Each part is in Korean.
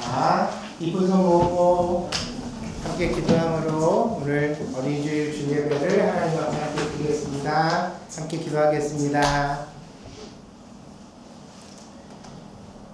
자, 이쁜 손 모으고 함께 기도함으로 오늘 어린이주일 주예배를 하나님 앞에 함께 드리겠습니다. 함께 기도하겠습니다.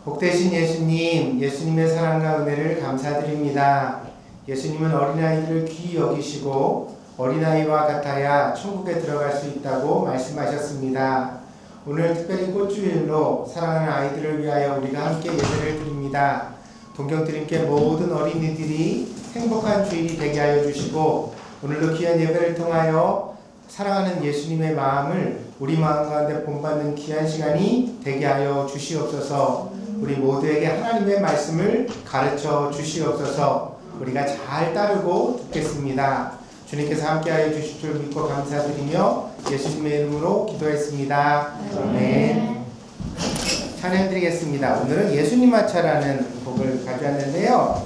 복되신 예수님, 예수님의 사랑과 은혜를 감사드립니다. 예수님은 어린아이들을 귀히 여기시고 어린아이와 같아야 천국에 들어갈 수 있다고 말씀하셨습니다. 오늘 특별히 꽃주일로 사랑하는 아이들을 위하여 우리가 함께 예배를 드립니다. 동경드림께 모든 어린이들이 행복한 주일이 되게 하여 주시고 오늘도 귀한 예배를 통하여 사랑하는 예수님의 마음을 우리 마음 가운데 본받는 귀한 시간이 되게 하여 주시옵소서. 우리 모두에게 하나님의 말씀을 가르쳐 주시옵소서. 우리가 잘 따르고 듣겠습니다. 주님께서 함께하여 주실 줄 믿고 감사드리며 예수님의 이름으로 기도했습니다. 아멘. 찬양드리겠습니다. 오늘은 예수님 마차라는 곡을 가져왔는데요.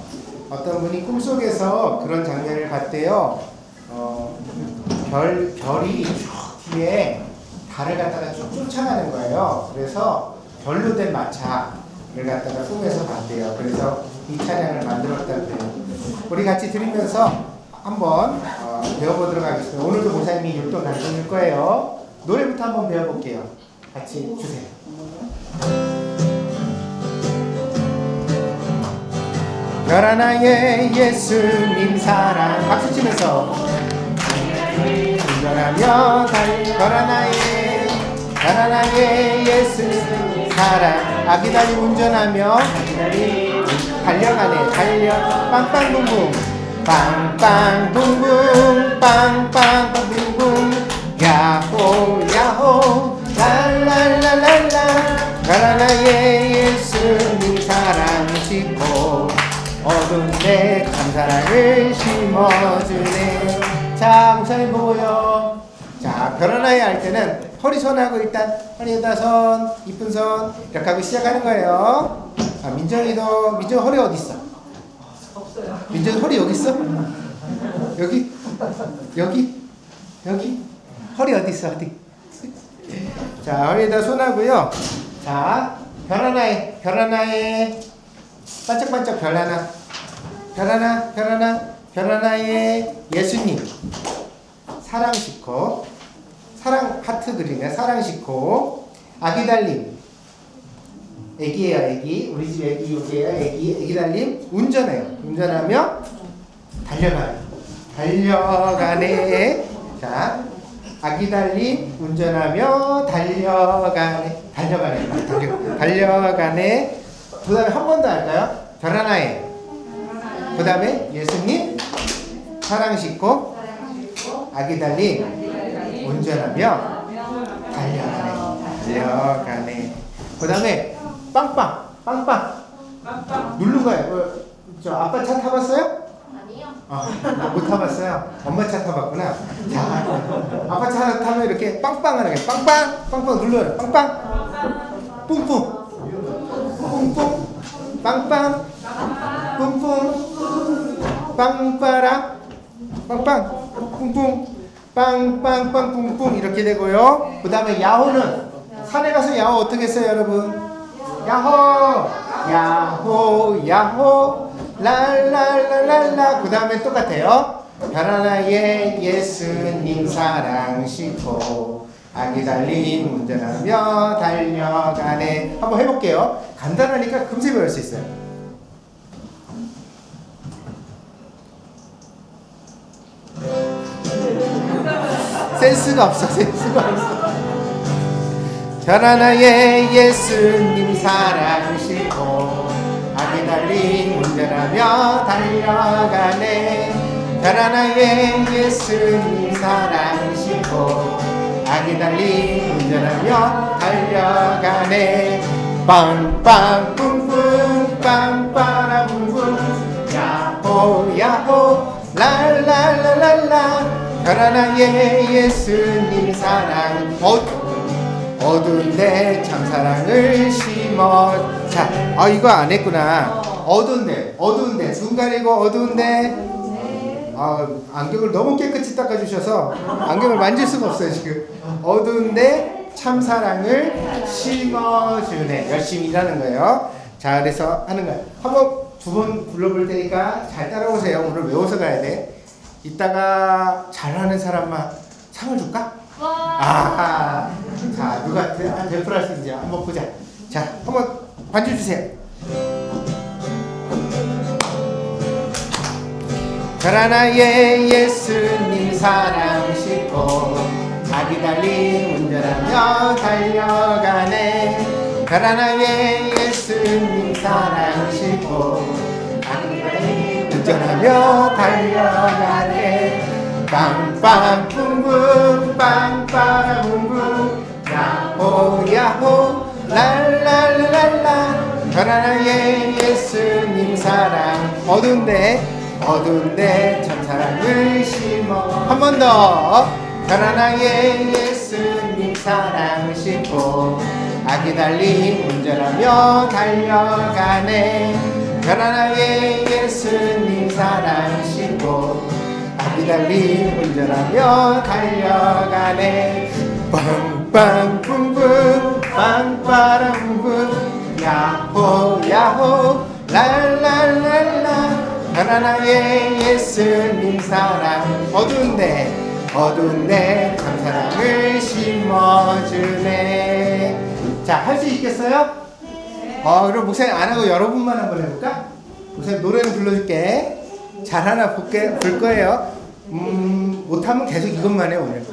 어떤 분이 꿈속에서 그런 장면을 봤대요. 별이 쭉 뒤에 달을 갖다가 쭉 쫓아가는 거예요. 그래서 별로 된 마차를 갖다가 꿈에서 봤대요. 그래서 이 찬양을 만들었다고 해요. 우리 같이 들으면서 한번 배워보도록 하겠습니다. 오늘도 목사님이 율동 가르쳐줄 거예요. 노래부터 한번 배워볼게요. 같이 주세요. 별 하나의 예수님 사랑 박수 치면서 운전하며 별 하나의 예수님 사랑 아기 달리 운전하며 달려가네 빵빵붕붕 빵빵붕붕 빵빵붕붕 야호 야호 랄랄랄랄라 별 하나의 예수님 사랑 싣고 어두운 데 감사랑을 심어주네. 자, 목사님 보고요. 자, 별 하나에 할 때는 허리 손하고 일단 허리에다 손, 이쁜 손 이렇게 하고 시작하는 거예요. 아, 민정이 허리 어디 있어? 없어요. 민정이 허리 여기 있어? 여기? 허리 어디 있어? 어디? 자, 허리에다 손하고요. 자, 별 하나에 반짝반짝 별 하나의 예수님 사랑 싣고 사랑 하트 그리네. 사랑 싣고 아기 달림 애기예요. 애기 우리 집 애기 여기에요. 애기 달림 운전하며 달려가네. 자, 아기 달림 운전하며 달려가네. 그 다음에 한 번 더 할까요? 별 하나에 그 다음에 예수님 사랑 싣고 아기 달리 운전하며 달려가네. 그 다음에 빵빵 누른 거예요. 저 아빠 차 타봤어요? 아니요. 못 타봤어요. 엄마 차 타봤구나. 자, 아빠 차 타면 이렇게 빵빵 하는 거예요. 빵빵 눌러요. 빵빵 뿡뿡 빵빵 뿡뿡 빵빠라 빵빵 뿡뿡 빵빵빵 뿡뿡 이렇게 되고요. 그 다음에 야호는 산에 가서 야호 어떻게 써요 여러분? 야호 랄랄랄랄라. 그 다음에 똑같아요. 별 하나의 예수님 사랑 싣고 아기 달림 운전하며 달려가네. 한번 해볼게요. 간단하니까 금세 배울 수 있어요. 센스가 없어. 별 하나의 예수님 사랑 싣고 아기 달림 운전하며 달려가네. 별 하나의 예수님 사랑 싣고 아기 달림 운전하며 달려가네. 빵빵 뿡뿡 빵빠라 뿡뿡 야호 랄랄랄랄라. 별 하나의 예수님 사랑 어두운데 참사랑을 심어. 자, 이거 안 했구나. 어두운데 눈 가리고 어두운데. 안경을 너무 깨끗이 닦아주셔서 안경을 만질 수가 없어요 지금. 어두운데 참사랑을 심어주네. 열심히 일하는 거예요. 자, 그래서 하는 거예요. 한번 두 번 불러볼 테니까 잘 따라오세요. 오늘 외워서 가야 돼. 이따가 잘하는 사람만 상을 줄까? 아, 자, 누가 몇 분 할 수 있는지 한번 보자. 자, 한번 반주 주세요. 별 하나의 예수님 사랑 싣고 자기 달리 운전하며 달려가네. 별 하나의 예수님 사랑 싣고 자기 달리 운전하며 달려가네. 빵빵 붕붕 빵빠라붕붕 야호 야호 랄랄랄랄라. 별 하나의 예수님 사랑 어두운데 참 사랑을 심어. 한 번 더. 별 하나의 예수님 사랑 싣고 아기 달리 운전하며 달려가네. 별 하나의 예수님 사랑 싣고 아기 달리 운전하며 달려가네. 빵빵 붕붕 빵빠라붕붕 야호 야호 랄랄랄라. 별 하나의 예수님 사랑 어두운데 참 사랑을 심어주네. 자, 할 수 있겠어요? 네. 그럼 목사님 안 하고 여러분만 한번 해볼까? 목사님 노래는 불러줄게. 잘 하나 볼 거예요. 못하면 계속 이것만 해 오늘.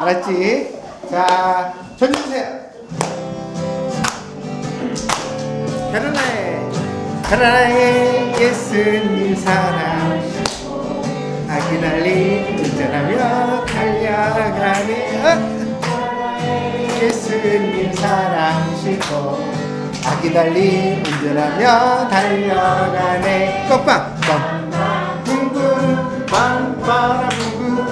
알았지? 자, 전주주세요. 별 하나의 예수님 사랑 아기 달리 운전하며 달려가네. 예수님 사랑 싣고 아기 달리 운전하며 달려가네. 꽃빵 붕붕 빵빠라붕붕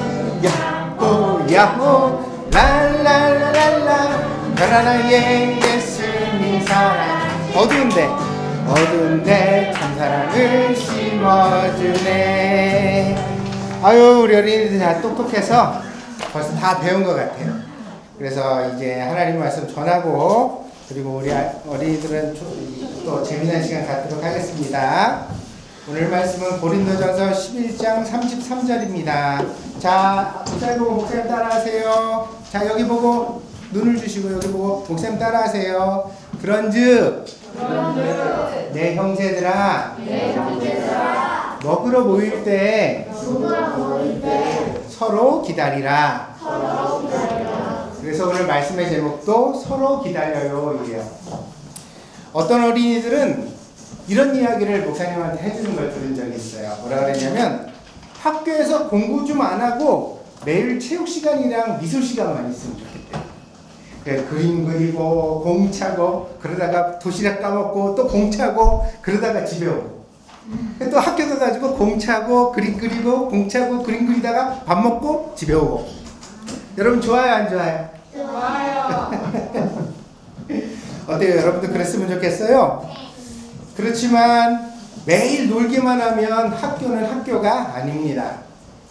야호 야호 랄랄랄라. 별 하나의 예수님 사랑 어두운데 참 사랑을 심어주네. 아유, 우리 어린이들 다 똑똑해서 벌써 다 배운 것 같아요. 그래서 이제 하나님 말씀 전하고 그리고 우리 어린이들은 또 재미난 시간 갖도록 하겠습니다. 오늘 말씀은 고린도전서 11장 33절입니다. 자, 목사님 보고 목사님 따라하세요. 자, 여기 보고 눈을 주시고 여기 보고 목사님 따라하세요. 그런즉 내 형제들아 먹으러 모일 때 서로 기다리라. 그래서 오늘 말씀의 제목도 서로 기다려요 이에요. 어떤 어린이들은 이런 이야기를 목사님한테 해주는 걸 들은 적이 있어요. 뭐라 그랬냐면 학교에서 공부 좀 안 하고 매일 체육 시간이랑 미술 시간만 있으면 좋겠대요. 그림 그리고 공 차고 그러다가 도시락 까먹고 또 공 차고 그러다가 집에 오고 또 학교 가가지고 공 차고 그림 그리고 공 차고 그림 그리다가 밥 먹고 집에 오고. 여러분 좋아요 안 좋아요? 좋아요. 어때요? 여러분도 그랬으면 좋겠어요? 그렇지만 매일 놀기만 하면 학교는 학교가 아닙니다.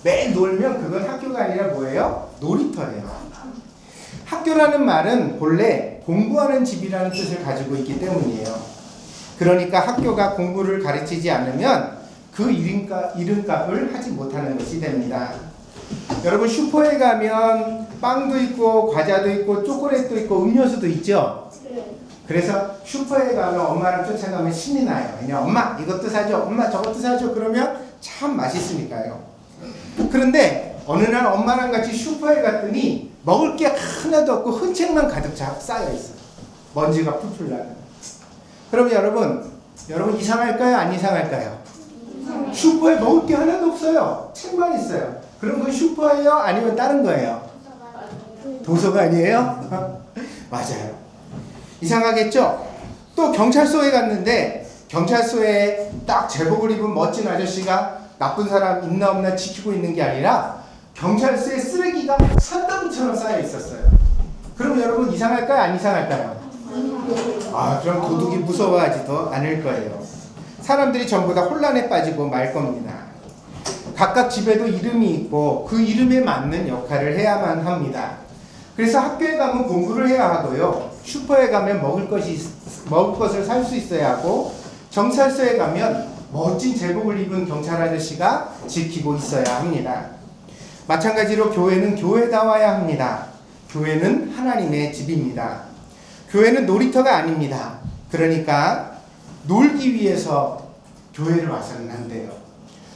매일 놀면 그건 학교가 아니라 뭐예요? 놀이터예요. 학교라는 말은 본래 공부하는 집이라는 뜻을 가지고 있기 때문이에요. 그러니까 학교가 공부를 가르치지 않으면 그 이름값을 하지 못하는 것이 됩니다. 여러분 슈퍼에 가면 빵도 있고 과자도 있고 초콜릿도 있고 음료수도 있죠? 그래서 슈퍼에 가면 엄마랑 쫓아가면 신이 나요. 그냥 엄마 이것도 사줘, 엄마 저것도 사줘. 그러면 참 맛있으니까요. 그런데 어느 날 엄마랑 같이 슈퍼에 갔더니 먹을 게 하나도 없고 흔책만 가득 쌓여 있어. 먼지가 풀풀 나는. 그럼 여러분 이상할까요? 안 이상할까요? 슈퍼에 먹을 게 하나도 없어요. 책만 있어요. 그럼 그 슈퍼예요? 아니면 다른 거예요? 도서관이에요? 맞아요. 이상하겠죠? 또 경찰서에 갔는데 경찰서에 딱 제복을 입은 멋진 아저씨가 나쁜 사람 있나 없나 지키고 있는 게 아니라 경찰서에 쓰레기가 산더미처럼 쌓여 있었어요. 그럼 여러분 이상할까요? 안 이상할까요? 그럼 도둑이 무서워하지도 않을 거예요. 사람들이 전부 다 혼란에 빠지고 말 겁니다. 각각 집에도 이름이 있고 그 이름에 맞는 역할을 해야만 합니다. 그래서 학교에 가면 공부를 해야 하고요. 슈퍼에 가면 먹을 것을 살 수 있어야 하고 경찰서에 가면 멋진 제복을 입은 경찰 아저씨가 지키고 있어야 합니다. 마찬가지로 교회는 교회다워야 합니다. 교회는 하나님의 집입니다. 교회는 놀이터가 아닙니다. 그러니까 놀기 위해서 교회를 와서는 안 돼요.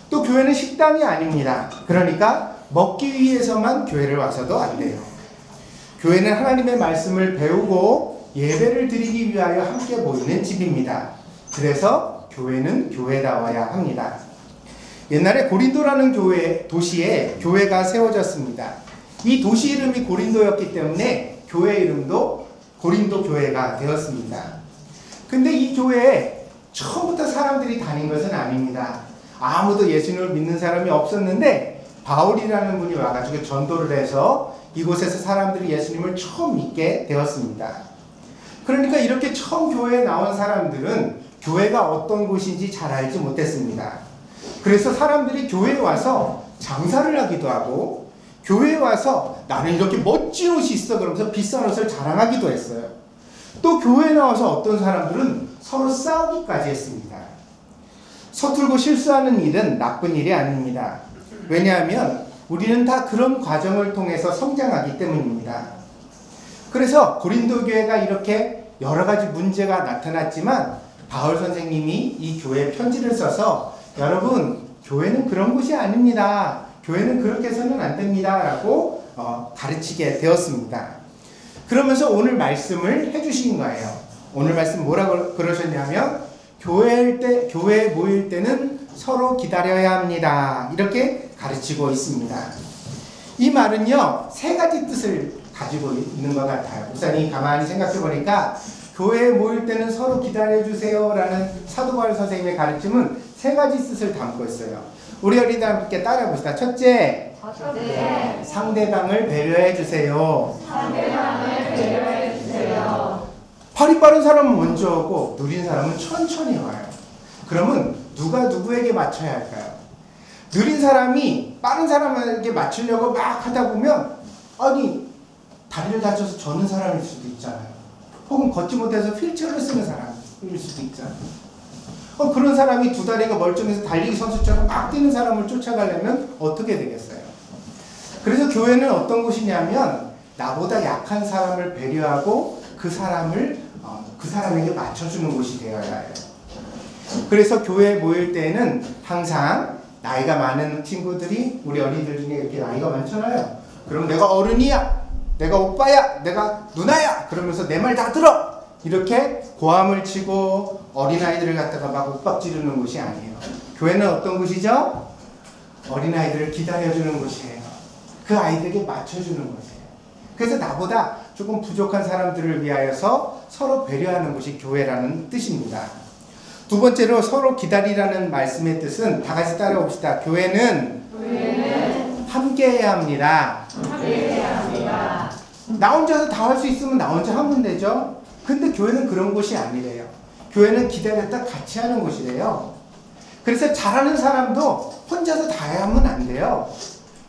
또 교회는 식당이 아닙니다. 그러니까 먹기 위해서만 교회를 와서도 안 돼요. 교회는 하나님의 말씀을 배우고 예배를 드리기 위하여 함께 모이는 집입니다. 그래서 교회는 교회다워야 합니다. 옛날에 고린도라는 도시에 교회가 세워졌습니다. 이 도시 이름이 고린도였기 때문에 교회 이름도 고린도 교회가 되었습니다. 근데 이 교회에 처음부터 사람들이 다닌 것은 아닙니다. 아무도 예수님을 믿는 사람이 없었는데 바울이라는 분이 와가지고 전도를 해서 이곳에서 사람들이 예수님을 처음 믿게 되었습니다. 그러니까 이렇게 처음 교회에 나온 사람들은 교회가 어떤 곳인지 잘 알지 못했습니다. 그래서 사람들이 교회에 와서 장사를 하기도 하고 교회에 와서 나는 이렇게 멋진 옷이 있어 그러면서 비싼 옷을 자랑하기도 했어요. 또 교회에 나와서 어떤 사람들은 서로 싸우기까지 했습니다. 서툴고 실수하는 일은 나쁜 일이 아닙니다. 왜냐하면 우리는 다 그런 과정을 통해서 성장하기 때문입니다. 그래서 고린도 교회가 이렇게 여러 가지 문제가 나타났지만 바울 선생님이 이 교회에 편지를 써서 여러분 교회는 그런 곳이 아닙니다. 교회는 그렇게 해서는 안 됩니다. 라고 가르치게 되었습니다. 그러면서 오늘 말씀을 해주신 거예요. 오늘 말씀 뭐라고 그러셨냐면 교회에 모일 때는 서로 기다려야 합니다. 이렇게 가르치고 있습니다. 이 말은요 3가지 뜻을 가지고 있는 것 같아요. 목사님이 가만히 생각해 보니까 교회에 모일 때는 서로 기다려주세요 라는 사도 바울 선생님의 가르침은 3가지 뜻을 담고 있어요. 우리 어린이들 함께 따라 봅시다. 첫째, 상대방을 배려해 주세요. 팔이 빠른 사람은 먼저 오고 느린 사람은 천천히 와요. 그러면 누가 누구에게 맞춰야 할까요? 느린 사람이 빠른 사람에게 맞추려고 막 하다 보면 아니 다리를 다쳐서 젖는 사람일 수도 있잖아요. 혹은 걷지 못해서 휠체어를 쓰는 사람일 수도 있잖아요. 그런 사람이 두 다리가 멀쩡해서 달리기 선수처럼 막 뛰는 사람을 쫓아가려면 어떻게 되겠어요? 그래서 교회는 어떤 곳이냐면 나보다 약한 사람을 배려하고 그 사람에게 맞춰주는 곳이 되어야 해요. 그래서 교회에 모일 때는 항상 나이가 많은 친구들이 우리 어린이들 중에 이렇게 나이가 많잖아요. 그럼 내가 어른이야, 내가 오빠야, 내가 누나야 그러면서 내 말 다 들어 이렇게 고함을 치고 어린아이들을 갖다가 막 윽박지르는 곳이 아니에요. 교회는 어떤 곳이죠? 어린아이들을 기다려주는 곳이에요. 그 아이들에게 맞춰주는 곳이에요. 그래서 나보다 조금 부족한 사람들을 위하여서 서로 배려하는 곳이 교회라는 뜻입니다. 두 번째로 서로 기다리라는 말씀의 뜻은 다 같이 따라봅시다. 교회는 함께해야 합니다. 나 혼자서 다 할 수 있으면 나 혼자 하면 되죠. 근데 교회는 그런 곳이 아니래요. 교회는 기다렸다 같이 하는 곳이래요. 그래서 잘하는 사람도 혼자서 다 하면 안 돼요.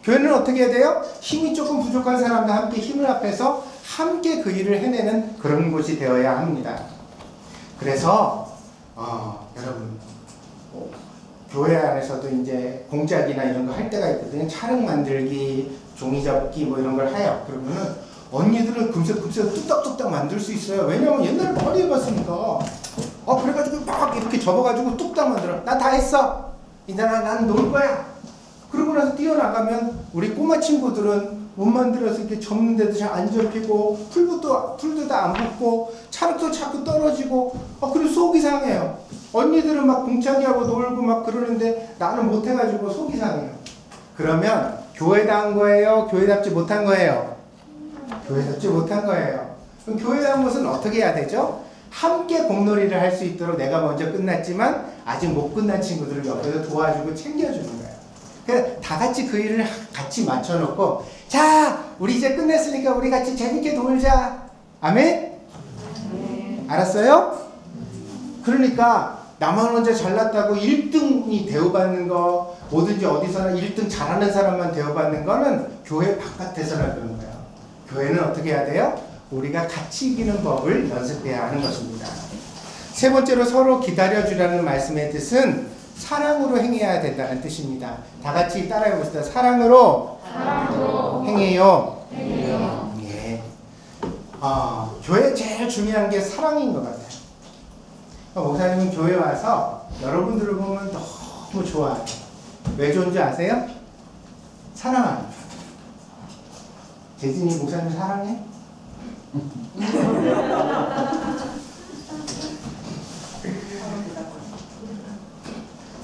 교회는 어떻게 해야 돼요? 힘이 조금 부족한 사람과 함께 힘을 합해서 함께 그 일을 해내는 그런 곳이 되어야 합니다. 그래서 여러분 교회 안에서도 이제 공작이나 이런 거 할 때가 있거든요. 차릉 만들기, 종이 접기 뭐 이런 걸 해요. 그러면은 언니들은 금세 뚝딱뚝딱 만들 수 있어요. 왜냐면 옛날에 많이 해봤으니까. 그래가지고 막 이렇게 접어가지고 뚝딱 만들어. 나 다 했어. 이제 난 놀 거야. 그러고 나서 뛰어나가면 우리 꼬마 친구들은 못 만들어서 이렇게 접는데도 잘 안 접히고 풀도 다 안 붙고 차력도 자꾸 떨어지고 그리고 속이 상해요. 언니들은 막 공차기하고 놀고 막 그러는데 나는 못해가지고 속이 상해요. 그러면 교회다운 거예요? 교회답지 못한 거예요? 교회답지 못한 거예요. 그럼 교회다운 것은 어떻게 해야 되죠? 함께 공놀이를 할 수 있도록 내가 먼저 끝났지만 아직 못 끝난 친구들을 옆에서 도와주고 챙겨주는 거예요. 그래서 다 같이 그 일을 같이 맞춰놓고 자 우리 이제 끝냈으니까 우리 같이 재밌게 놀자. 아멘? 알았어요? 그러니까 나만 혼자 잘났다고 1등이 대우받는 거 뭐든지 어디서나 1등 잘하는 사람만 대우받는 거는 교회 바깥에서나 그런 거예요. 교회는 어떻게 해야 돼요? 우리가 같이 이기는 법을 연습해야 하는 것입니다. 세 번째로 서로 기다려주라는 말씀의 뜻은 사랑으로 행해야 된다는 뜻입니다. 다 같이 따라해 봅시다. 사랑으로 행해요. 예. 교회 제일 중요한 게 사랑인 것 같아요. 목사님은 교회 와서 여러분들을 보면 너무 좋아해요. 왜 좋은지 아세요? 사랑하니까. 재진이 목사님 사랑해?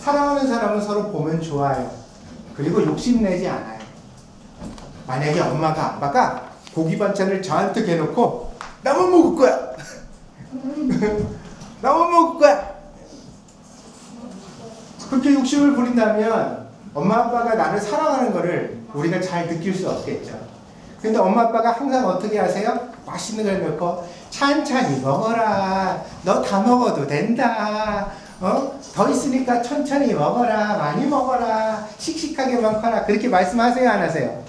사랑하는 사람은 서로 보면 좋아요. 그리고 욕심내지 않아요. 만약에 엄마가 아빠가 고기 반찬을 잔뜩 해놓고 나만 먹을 거야. 나만 먹을 거야. 그렇게 욕심을 부린다면 엄마 아빠가 나를 사랑하는 거를 우리가 잘 느낄 수 없겠죠. 근데 엄마 아빠가 항상 어떻게 하세요? 맛있는 걸 넣고 천천히 먹어라. 너 다 먹어도 된다. 더 있으니까 천천히 먹어라. 많이 먹어라. 씩씩하게만 커라. 그렇게 말씀하세요? 안 하세요?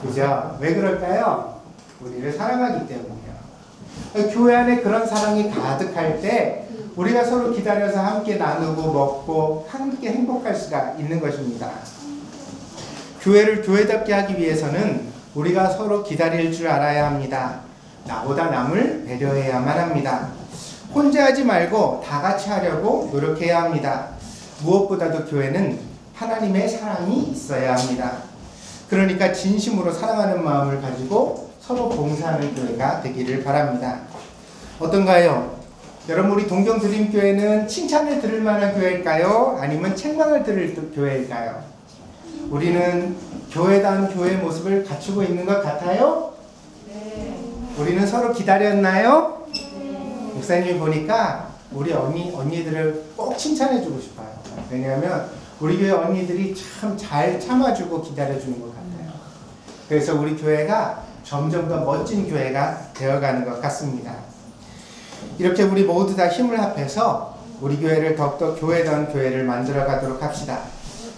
그죠? 왜 그럴까요? 우리를 사랑하기 때문이에요. 교회 안에 그런 사랑이 가득할 때 우리가 서로 기다려서 함께 나누고 먹고 함께 행복할 수가 있는 것입니다. 교회를 교회답게 하기 위해서는 우리가 서로 기다릴 줄 알아야 합니다. 나보다 남을 배려해야만 합니다. 혼자 하지 말고 다 같이 하려고 노력해야 합니다. 무엇보다도 교회는 하나님의 사랑이 있어야 합니다. 그러니까 진심으로 사랑하는 마음을 가지고 서로 봉사하는 교회가 되기를 바랍니다. 어떤가요? 여러분, 우리 동경드림교회는 칭찬을 들을 만한 교회일까요? 아니면 책망을 들을 교회일까요? 우리는 교회다운 교회의 모습을 갖추고 있는 것 같아요? 네. 우리는 서로 기다렸나요? 네. 목사님이 보니까 우리 언니들을 꼭 칭찬해주고 싶어요. 왜냐하면 우리 교회 언니들이 참 잘 참아주고 기다려주는 것 같아요. 그래서 우리 교회가 점점 더 멋진 교회가 되어가는 것 같습니다. 이렇게 우리 모두 다 힘을 합해서 우리 교회를 더욱더 교회다운 교회를 만들어 가도록 합시다.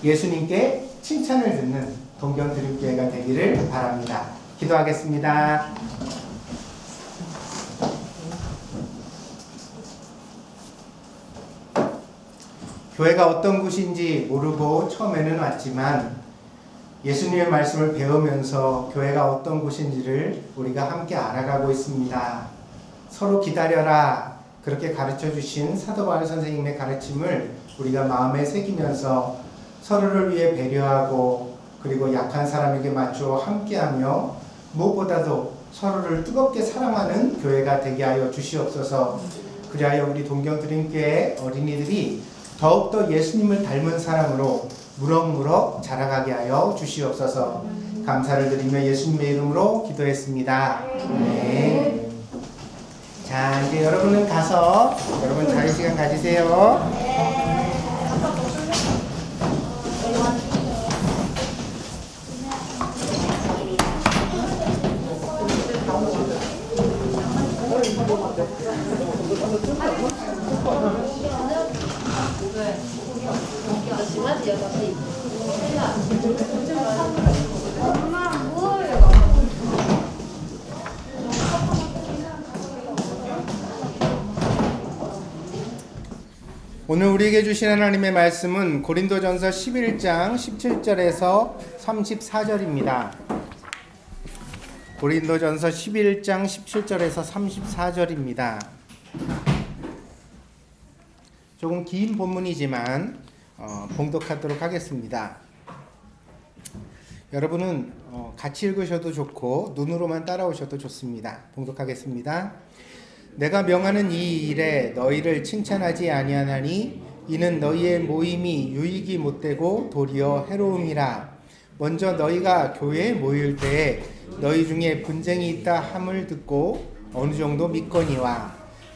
예수님께 칭찬을 듣는 동경드림교회가 되기를 바랍니다. 기도하겠습니다. 교회가 어떤 곳인지 모르고 처음에는 왔지만 예수님의 말씀을 배우면서 교회가 어떤 곳인지를 우리가 함께 알아가고 있습니다. 서로 기다려라. 그렇게 가르쳐 주신 사도 바울 선생님의 가르침을 우리가 마음에 새기면서 서로를 위해 배려하고 그리고 약한 사람에게 맞추어 함께하며 무엇보다도 서로를 뜨겁게 사랑하는 교회가 되게 하여 주시옵소서. 그리하여 우리 동경드림교회 어린이들이 더욱더 예수님을 닮은 사람으로 무럭무럭 자라가게 하여 주시옵소서. 감사를 드리며 예수님의 이름으로 기도했습니다. 네. 자, 이제 여러분은 가서 여러분 자유 시간 가지세요. 오늘 우리에게 주신 하나님의 말씀은 고린도전서 11장 17절에서 34절입니다. 고린도전서 11장 17절에서 34절입니다. 조금 긴 본문이지만 봉독하도록 하겠습니다. 여러분은 같이 읽으셔도 좋고 눈으로만 따라오셔도 좋습니다. 봉독하겠습니다. 내가 명하는 이 일에 너희를 칭찬하지 아니하나니 이는 너희의 모임이 유익이 못되고 도리어 해로움이라. 먼저 너희가 교회에 모일 때에 너희 중에 분쟁이 있다 함을 듣고 어느 정도 믿거니와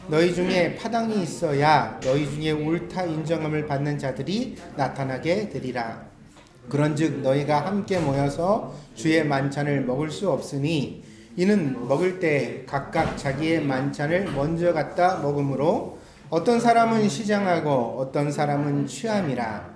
너희 중에 파당이 있어야 너희 중에 옳다 인정함을 받는 자들이 나타나게 되리라. 그런즉 너희가 함께 모여서 주의 만찬을 먹을 수 없으니 이는 먹을 때 각각 자기의 만찬을 먼저 갖다 먹으므로 어떤 사람은 시장하고 어떤 사람은 취함이라.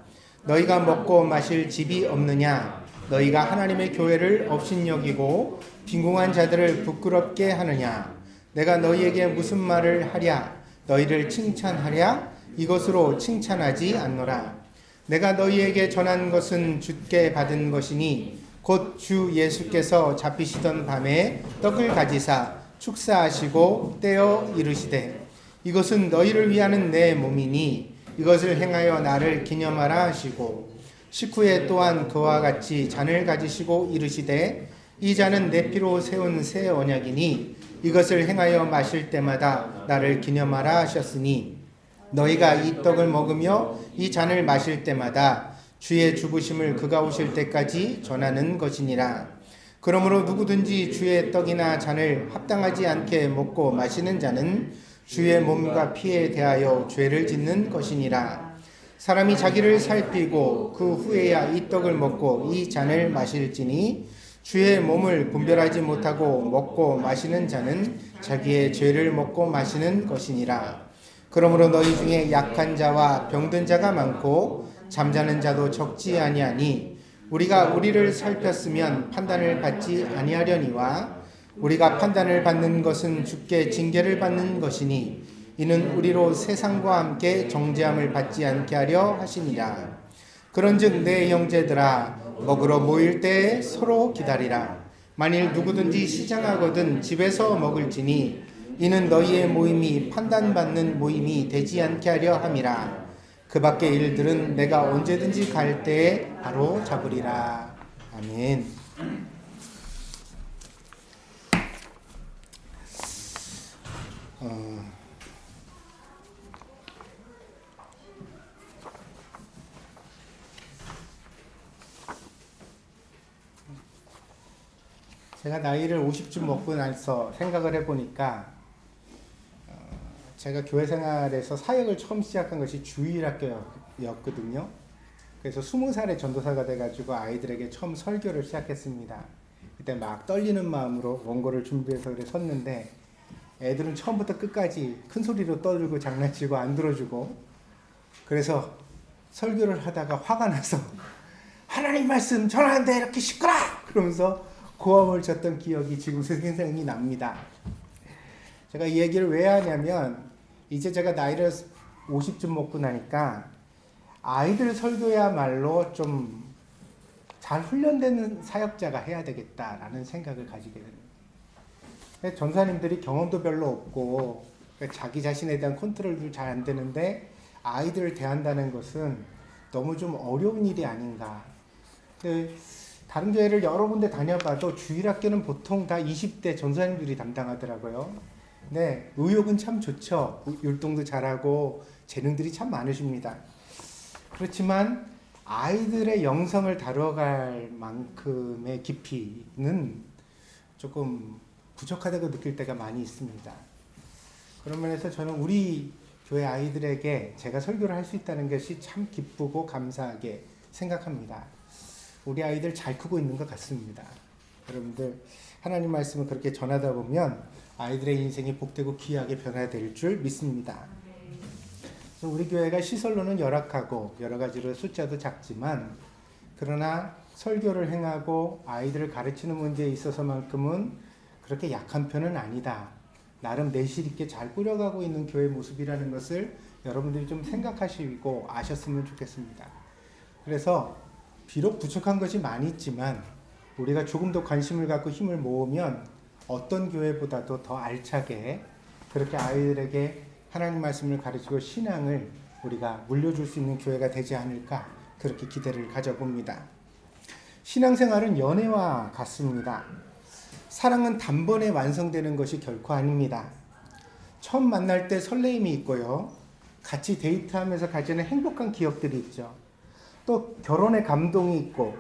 너희가 먹고 마실 집이 없느냐? 너희가 하나님의 교회를 업신여기고 빈궁한 자들을 부끄럽게 하느냐? 내가 너희에게 무슨 말을 하랴? 너희를 칭찬하랴 이것으로 칭찬하지 않노라. 내가 너희에게 전한 것은 주께 받은 것이니 곧 주 예수께서 잡히시던 밤에 떡을 가지사 축사하시고 떼어 이르시되 이것은 너희를 위하는 내 몸이니 이것을 행하여 나를 기념하라 하시고 식후에 또한 그와 같이 잔을 가지시고 이르시되 이 잔은 내 피로 세운 새 언약이니 이것을 행하여 마실 때마다 나를 기념하라 하셨으니 너희가 이 떡을 먹으며 이 잔을 마실 때마다 주의 죽으심을 그가 오실 때까지 전하는 것이니라. 그러므로 누구든지 주의 떡이나 잔을 합당하지 않게 먹고 마시는 자는 주의 몸과 피에 대하여 죄를 짓는 것이니라. 사람이 자기를 살피고 그 후에야 이 떡을 먹고 이 잔을 마실지니 주의 몸을 분별하지 못하고 먹고 마시는 자는 자기의 죄를 먹고 마시는 것이니라. 그러므로 너희 중에 약한 자와 병든 자가 많고 잠자는 자도 적지 아니하니 우리가 우리를 살폈으면 판단을 받지 아니하려니와 우리가 판단을 받는 것은 주께 징계를 받는 것이니 이는 우리로 세상과 함께 정죄함을 받지 않게 하려 하시니라. 그런즉 내 형제들아 먹으러 모일 때에 서로 기다리라. 만일 누구든지 시장하거든 집에서 먹을지니 이는 너희의 모임이 판단받는 모임이 되지 않게 하려 함이라. 그 밖의 일들은 내가 언제든지 갈 때에 바로 잡으리라. 아멘. 제가 나이를 50쯤 먹고 나서 생각을 해보니까 제가 교회 생활에서 사역을 처음 시작한 것이 주일학교였거든요. 그래서 20살에 전도사가 돼가지고 아이들에게 처음 설교를 시작했습니다. 그때 막 떨리는 마음으로 원고를 준비해서 그래 섰는데 애들은 처음부터 끝까지 큰 소리로 떠들고 장난치고 안 들어주고 그래서 설교를 하다가 화가 나서 하나님 말씀 전하는데 이렇게 시끄러! 그러면서 고함을 쳤던 기억이 지금 생생히 납니다. 제가 이 얘기를 왜 하냐면 이제 제가 나이를 50쯤 먹고 나니까 아이들 설교야말로 좀 잘 훈련되는 사역자가 해야 되겠다라는 생각을 가지게 됩니다. 전사님들이 경험도 별로 없고 자기 자신에 대한 컨트롤도 잘 안 되는데 아이들을 대한다는 것은 너무 좀 어려운 일이 아닌가. 다른 교회를 여러 군데 다녀봐도 주일학교는 보통 다 20대 전사님들이 담당하더라고요. 네, 의욕은 참 좋죠. 율동도 잘하고 재능들이 참 많으십니다. 그렇지만 아이들의 영성을 다뤄갈 만큼의 깊이는 조금 부족하다고 느낄 때가 많이 있습니다. 그런 면에서 저는 우리 교회 아이들에게 제가 설교를 할 수 있다는 것이 참 기쁘고 감사하게 생각합니다. 우리 아이들 잘 크고 있는 것 같습니다. 여러분들 하나님 말씀을 그렇게 전하다 보면 아이들의 인생이 복되고 귀하게 변화될 줄 믿습니다. 우리 교회가 시설로는 열악하고 여러 가지로 숫자도 작지만 그러나 설교를 행하고 아이들을 가르치는 문제에 있어서만큼은 그렇게 약한 편은 아니다. 나름 내실 있게 잘 꾸려가고 있는 교회 모습이라는 것을 여러분들이 좀 생각하시고 아셨으면 좋겠습니다. 그래서 비록 부족한 것이 많이 있지만 우리가 조금 더 관심을 갖고 힘을 모으면 어떤 교회보다도 더 알차게 그렇게 아이들에게 하나님 말씀을 가르치고 신앙을 우리가 물려줄 수 있는 교회가 되지 않을까 그렇게 기대를 가져봅니다. 신앙생활은 연애와 같습니다. 사랑은 단번에 완성되는 것이 결코 아닙니다. 처음 만날 때 설레임이 있고요. 같이 데이트하면서 가지는 행복한 기억들이 있죠. 또 결혼의 감동이 있고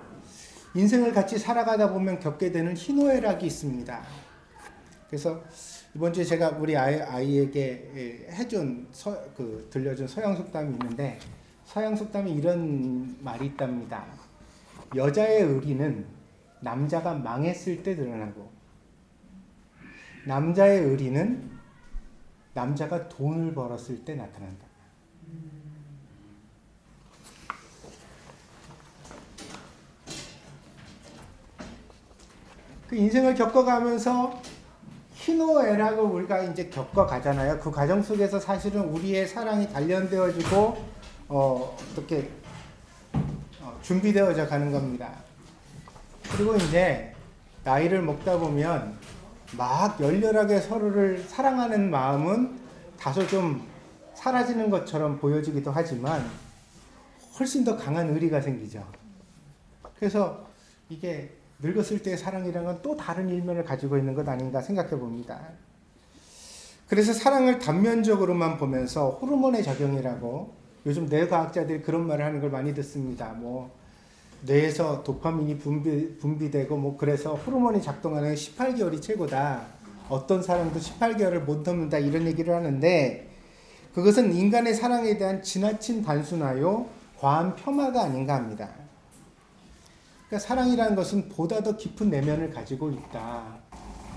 인생을 같이 살아가다 보면 겪게 되는 희노애락이 있습니다. 그래서 이번 주에 제가 우리 아이에게 들려준 서양 속담이 있는데 서양 속담에 이런 말이 있답니다. 여자의 의리는 남자가 망했을 때 드러나고 남자의 의리는 남자가 돈을 벌었을 때 나타난다. 그 인생을 겪어가면서 희노애락을 우리가 이제 겪어가잖아요. 그 과정 속에서 사실은 우리의 사랑이 단련되어지고 어떻게 준비되어져 가는 겁니다. 그리고 이제 나이를 먹다 보면 막 열렬하게 서로를 사랑하는 마음은 다소 좀 사라지는 것처럼 보여지기도 하지만 훨씬 더 강한 의리가 생기죠. 그래서 이게 늙었을 때의 사랑이라는 건 또 다른 일면을 가지고 있는 것 아닌가 생각해 봅니다. 그래서 사랑을 단면적으로만 보면서 호르몬의 작용이라고 요즘 뇌과학자들이 그런 말을 하는 걸 많이 듣습니다. 뭐 뇌에서 도파민이 분비되고 뭐 그래서 호르몬이 작동하는 18개월이 최고다. 어떤 사람도 18개월을 못 넘는다 이런 얘기를 하는데 그것은 인간의 사랑에 대한 지나친 단순화요 과한 폄하가 아닌가 합니다. 그러니까 사랑이라는 것은 보다 더 깊은 내면을 가지고 있다.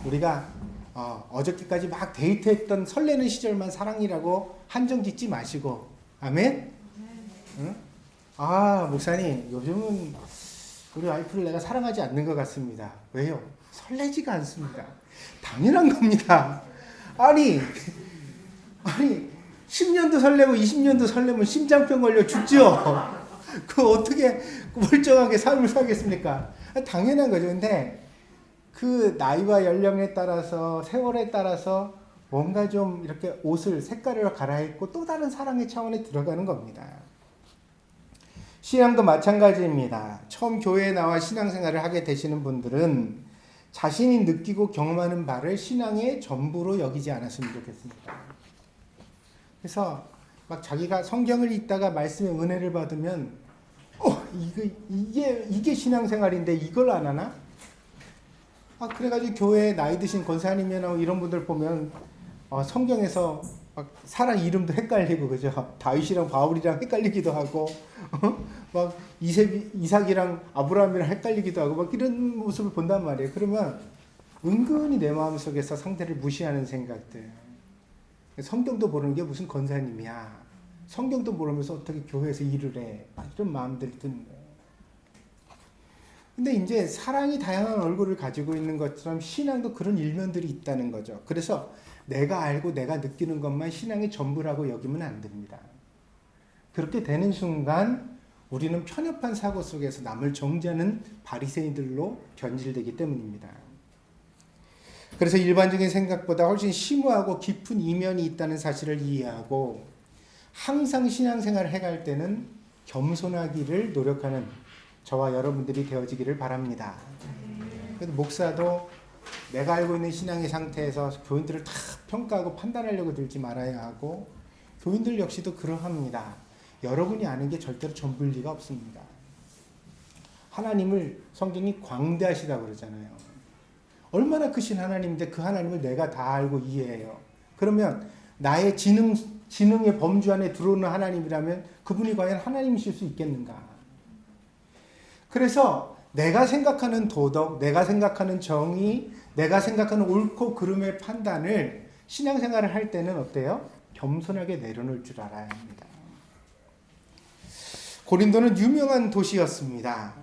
우리가 어저께까지 막 데이트했던 설레는 시절만 사랑이라고 한정 짓지 마시고 아멘? 응? 목사님 요즘은 우리 와이프를 내가 사랑하지 않는 것 같습니다. 왜요? 설레지가 않습니다. 당연한 겁니다. 아니 10년도 설레고 20년도 설레면 심장병 걸려 죽죠. 그 어떻게 멀쩡하게 삶을 살겠습니까? 당연한 거죠. 근데 그 나이와 연령에 따라서 세월에 따라서 뭔가 좀 이렇게 옷을 색깔을 갈아입고 또 다른 사랑의 차원에 들어가는 겁니다. 신앙도 마찬가지입니다. 처음 교회에 나와 신앙생활을 하게 되시는 분들은 자신이 느끼고 경험하는 바를 신앙의 전부로 여기지 않았으면 좋겠습니다. 그래서 막 자기가 성경을 읽다가 말씀의 은혜를 받으면 이게 신앙생활인데 이걸 안 하나? 그래가지고 교회에 나이 드신 권사님이나 이런 분들 보면 성경에서 막 사람 이름도 헷갈리고 그죠? 다윗이랑 바울이랑 헷갈리기도 하고 막 이삭이랑 아브라함이랑 헷갈리기도 하고 막 이런 모습을 본단 말이에요. 그러면 은근히 내 마음속에서 상대를 무시하는 생각들. 성경도 모르는 게 무슨 권사님이야. 성경도 모르면서 어떻게 교회에서 일을 해. 이런 마음들이 드는 거예요. 근데 이제 사랑이 다양한 얼굴을 가지고 있는 것처럼 신앙도 그런 일면들이 있다는 거죠. 그래서 내가 알고 내가 느끼는 것만 신앙의 전부라고 여기면 안 됩니다. 그렇게 되는 순간 우리는 편협한 사고 속에서 남을 정죄하는 바리새인들로 변질되기 때문입니다. 그래서 일반적인 생각보다 훨씬 심오하고 깊은 이면이 있다는 사실을 이해하고 항상 신앙생활을 해갈 때는 겸손하기를 노력하는 저와 여러분들이 되어지기를 바랍니다. 그래서 목사도 내가 알고 있는 신앙의 상태에서 교인들을 다 평가하고 판단하려고 들지 말아야 하고 교인들 역시도 그러합니다. 여러분이 아는 게 절대로 전부일 리가 없습니다. 하나님을 성경이 광대하시다고 그러잖아요. 얼마나 크신 하나님인데 그 하나님을 내가 다 알고 이해해요. 그러면 나의 지능의 범주 안에 들어오는 하나님이라면 그분이 과연 하나님이실 수 있겠는가? 그래서 내가 생각하는 도덕, 내가 생각하는 정의, 내가 생각하는 옳고 그름의 판단을 신앙생활을 할 때는 어때요? 겸손하게 내려놓을 줄 알아야 합니다. 고린도는 유명한 도시였습니다.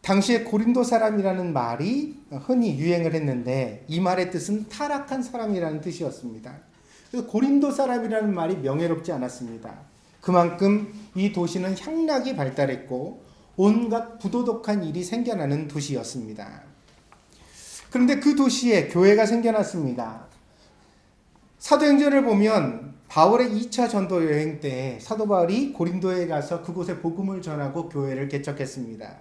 당시에 고린도 사람이라는 말이 흔히 유행을 했는데 이 말의 뜻은 타락한 사람이라는 뜻이었습니다. 그래서 고린도 사람이라는 말이 명예롭지 않았습니다. 그만큼 이 도시는 향락이 발달했고 온갖 부도덕한 일이 생겨나는 도시였습니다. 그런데 그 도시에 교회가 생겨났습니다. 사도행전을 보면 바울의 2차 전도 여행 때 사도 바울이 고린도에 가서 그곳에 복음을 전하고 교회를 개척했습니다.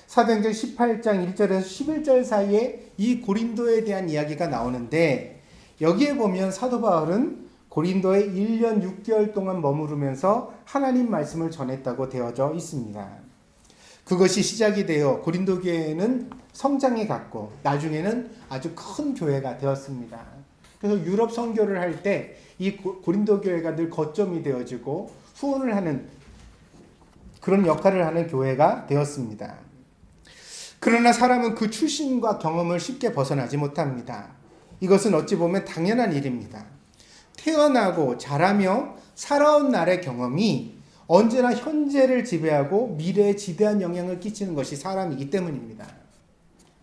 사도행전 18장 1절에서 11절 사이에 이 고린도에 대한 이야기가 나오는데 여기에 보면 사도 바울은 고린도에 1년 6개월 동안 머무르면서 하나님 말씀을 전했다고 되어져 있습니다. 그것이 시작이 되어 고린도 교회는 성장해 갔고 나중에는 아주 큰 교회가 되었습니다. 그래서 유럽 선교를 할 때 이 고린도 교회가 늘 거점이 되어지고 후원을 하는 그런 역할을 하는 교회가 되었습니다. 그러나 사람은 그 출신과 경험을 쉽게 벗어나지 못합니다. 이것은 어찌 보면 당연한 일입니다. 태어나고 자라며 살아온 날의 경험이 언제나 현재를 지배하고 미래에 지대한 영향을 끼치는 것이 사람이기 때문입니다.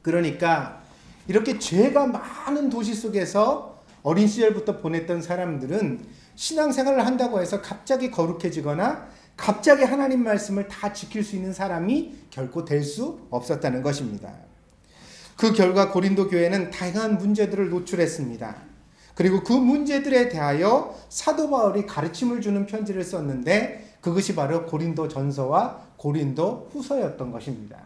그러니까 이렇게 죄가 많은 도시 속에서 어린 시절부터 보냈던 사람들은 신앙생활을 한다고 해서 갑자기 거룩해지거나 갑자기 하나님 말씀을 다 지킬 수 있는 사람이 결코 될 수 없었다는 것입니다. 그 결과 고린도 교회는 다양한 문제들을 노출했습니다. 그리고 그 문제들에 대하여 사도 바울이 가르침을 주는 편지를 썼는데 그것이 바로 고린도 전서와 고린도 후서였던 것입니다.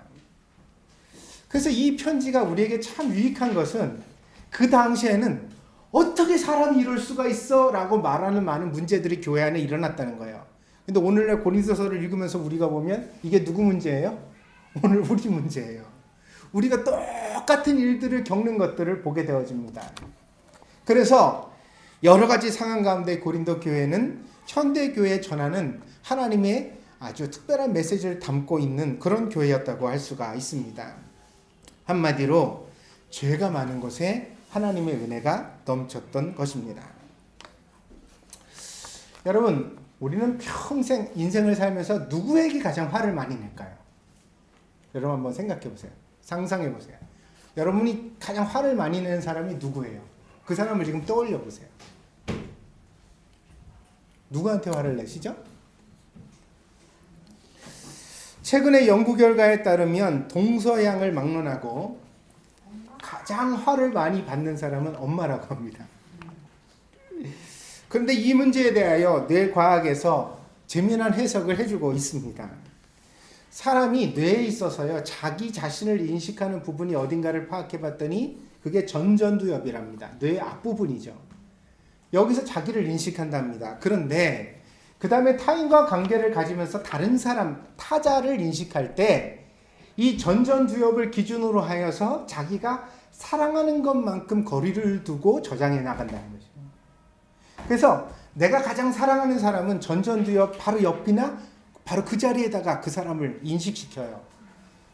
그래서 이 편지가 우리에게 참 유익한 것은 그 당시에는 어떻게 사람이 이럴 수가 있어? 라고 말하는 많은 문제들이 교회 안에 일어났다는 거예요. 근데 오늘날 고린도서를 읽으면서 우리가 보면 이게 누구 문제예요? 오늘 우리 문제예요. 우리가 똑같은 일들을 겪는 것들을 보게 되어집니다. 그래서 여러 가지 상황 가운데 고린도 교회는 현대 교회에 전하는 하나님의 아주 특별한 메시지를 담고 있는 그런 교회였다고 할 수가 있습니다. 한마디로 죄가 많은 곳에 하나님의 은혜가 넘쳤던 것입니다. 여러분, 우리는 평생 인생을 살면서 누구에게 가장 화를 많이 낼까요? 여러분 한번 생각해 보세요. 상상해 보세요. 여러분이 가장 화를 많이 내는 사람이 누구예요? 그 사람을 지금 떠올려 보세요. 누구한테 화를 내시죠? 최근의 연구 결과에 따르면 동서양을 막론하고 가장 화를 많이 받는 사람은 엄마라고 합니다. 그런데 이 문제에 대하여 뇌과학에서 재미난 해석을 해주고 있습니다. 사람이 뇌에 있어서요, 자기 자신을 인식하는 부분이 어딘가를 파악해 봤더니 그게 전전두엽이랍니다. 뇌의 앞부분이죠. 여기서 자기를 인식한답니다. 그런데 그 다음에 타인과 관계를 가지면서 다른 사람, 타자를 인식할 때 이 전전두엽을 기준으로 하여서 자기가 사랑하는 것만큼 거리를 두고 저장해 나간다는 거죠. 그래서 내가 가장 사랑하는 사람은 전전두엽 바로 옆이나 바로 그 자리에다가 그 사람을 인식시켜요.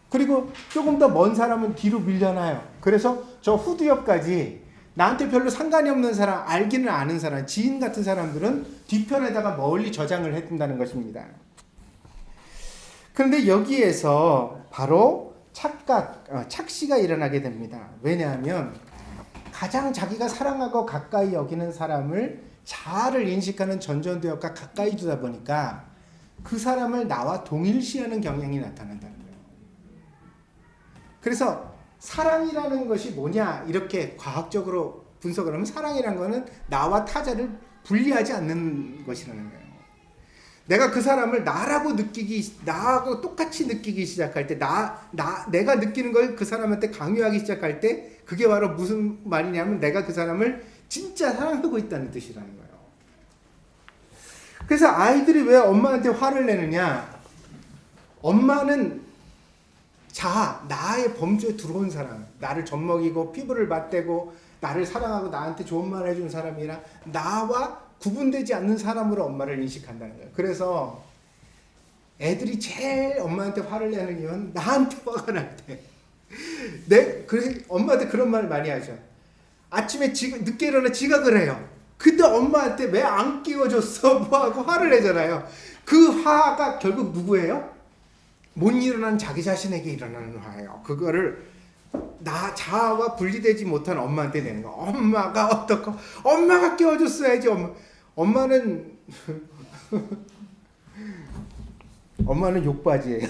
그리고 조금 더 먼 사람은 뒤로 밀려나요. 그래서 저 후두엽까지 나한테 별로 상관이 없는 사람, 알기는 아는 사람, 지인 같은 사람들은 뒤편에다가 멀리 저장을 해둔다는 것입니다. 그런데 여기에서 바로 착시가 일어나게 됩니다. 왜냐하면 가장 자기가 사랑하고 가까이 여기는 사람을 자아를 인식하는 전전두엽과 가까이 두다 보니까 그 사람을 나와 동일시하는 경향이 나타난다는 거예요. 그래서 사랑이라는 것이 뭐냐 이렇게 과학적으로 분석을 하면 사랑이라는 것은 나와 타자를 분리하지 않는 것이라는 거예요. 내가 그 사람을 나하고 똑같이 느끼기 시작할 때, 내가 느끼는 걸 그 사람한테 강요하기 시작할 때, 그게 바로 무슨 말이냐면 내가 그 사람을 진짜 사랑하고 있다는 뜻이라는 거예요. 그래서 아이들이 왜 엄마한테 화를 내느냐? 엄마는 나의 범주에 들어온 사람, 나를 젖먹이고 피부를 맞대고 나를 사랑하고 나한테 좋은 말을 해준 사람이랑 나와 구분되지 않는 사람으로 엄마를 인식한다는 거예요. 그래서 애들이 제일 엄마한테 화를 내는 이유는 나한테 화가 날 때. 그래서 엄마한테 그런 말을 많이 하죠. 아침에 늦게 일어나 지가 그래요. 근데 엄마한테 왜 안 끼워줬어? 뭐하고 화를 내잖아요. 그 화가 결국 누구예요? 못 일어난 자기 자신에게 일어나는 화예요. 그거를 자아와 분리되지 못한 엄마한테 내는 거. 엄마가 어떻고? 엄마가 끼워줬어야지. 엄마는 엄마는 욕바지예요.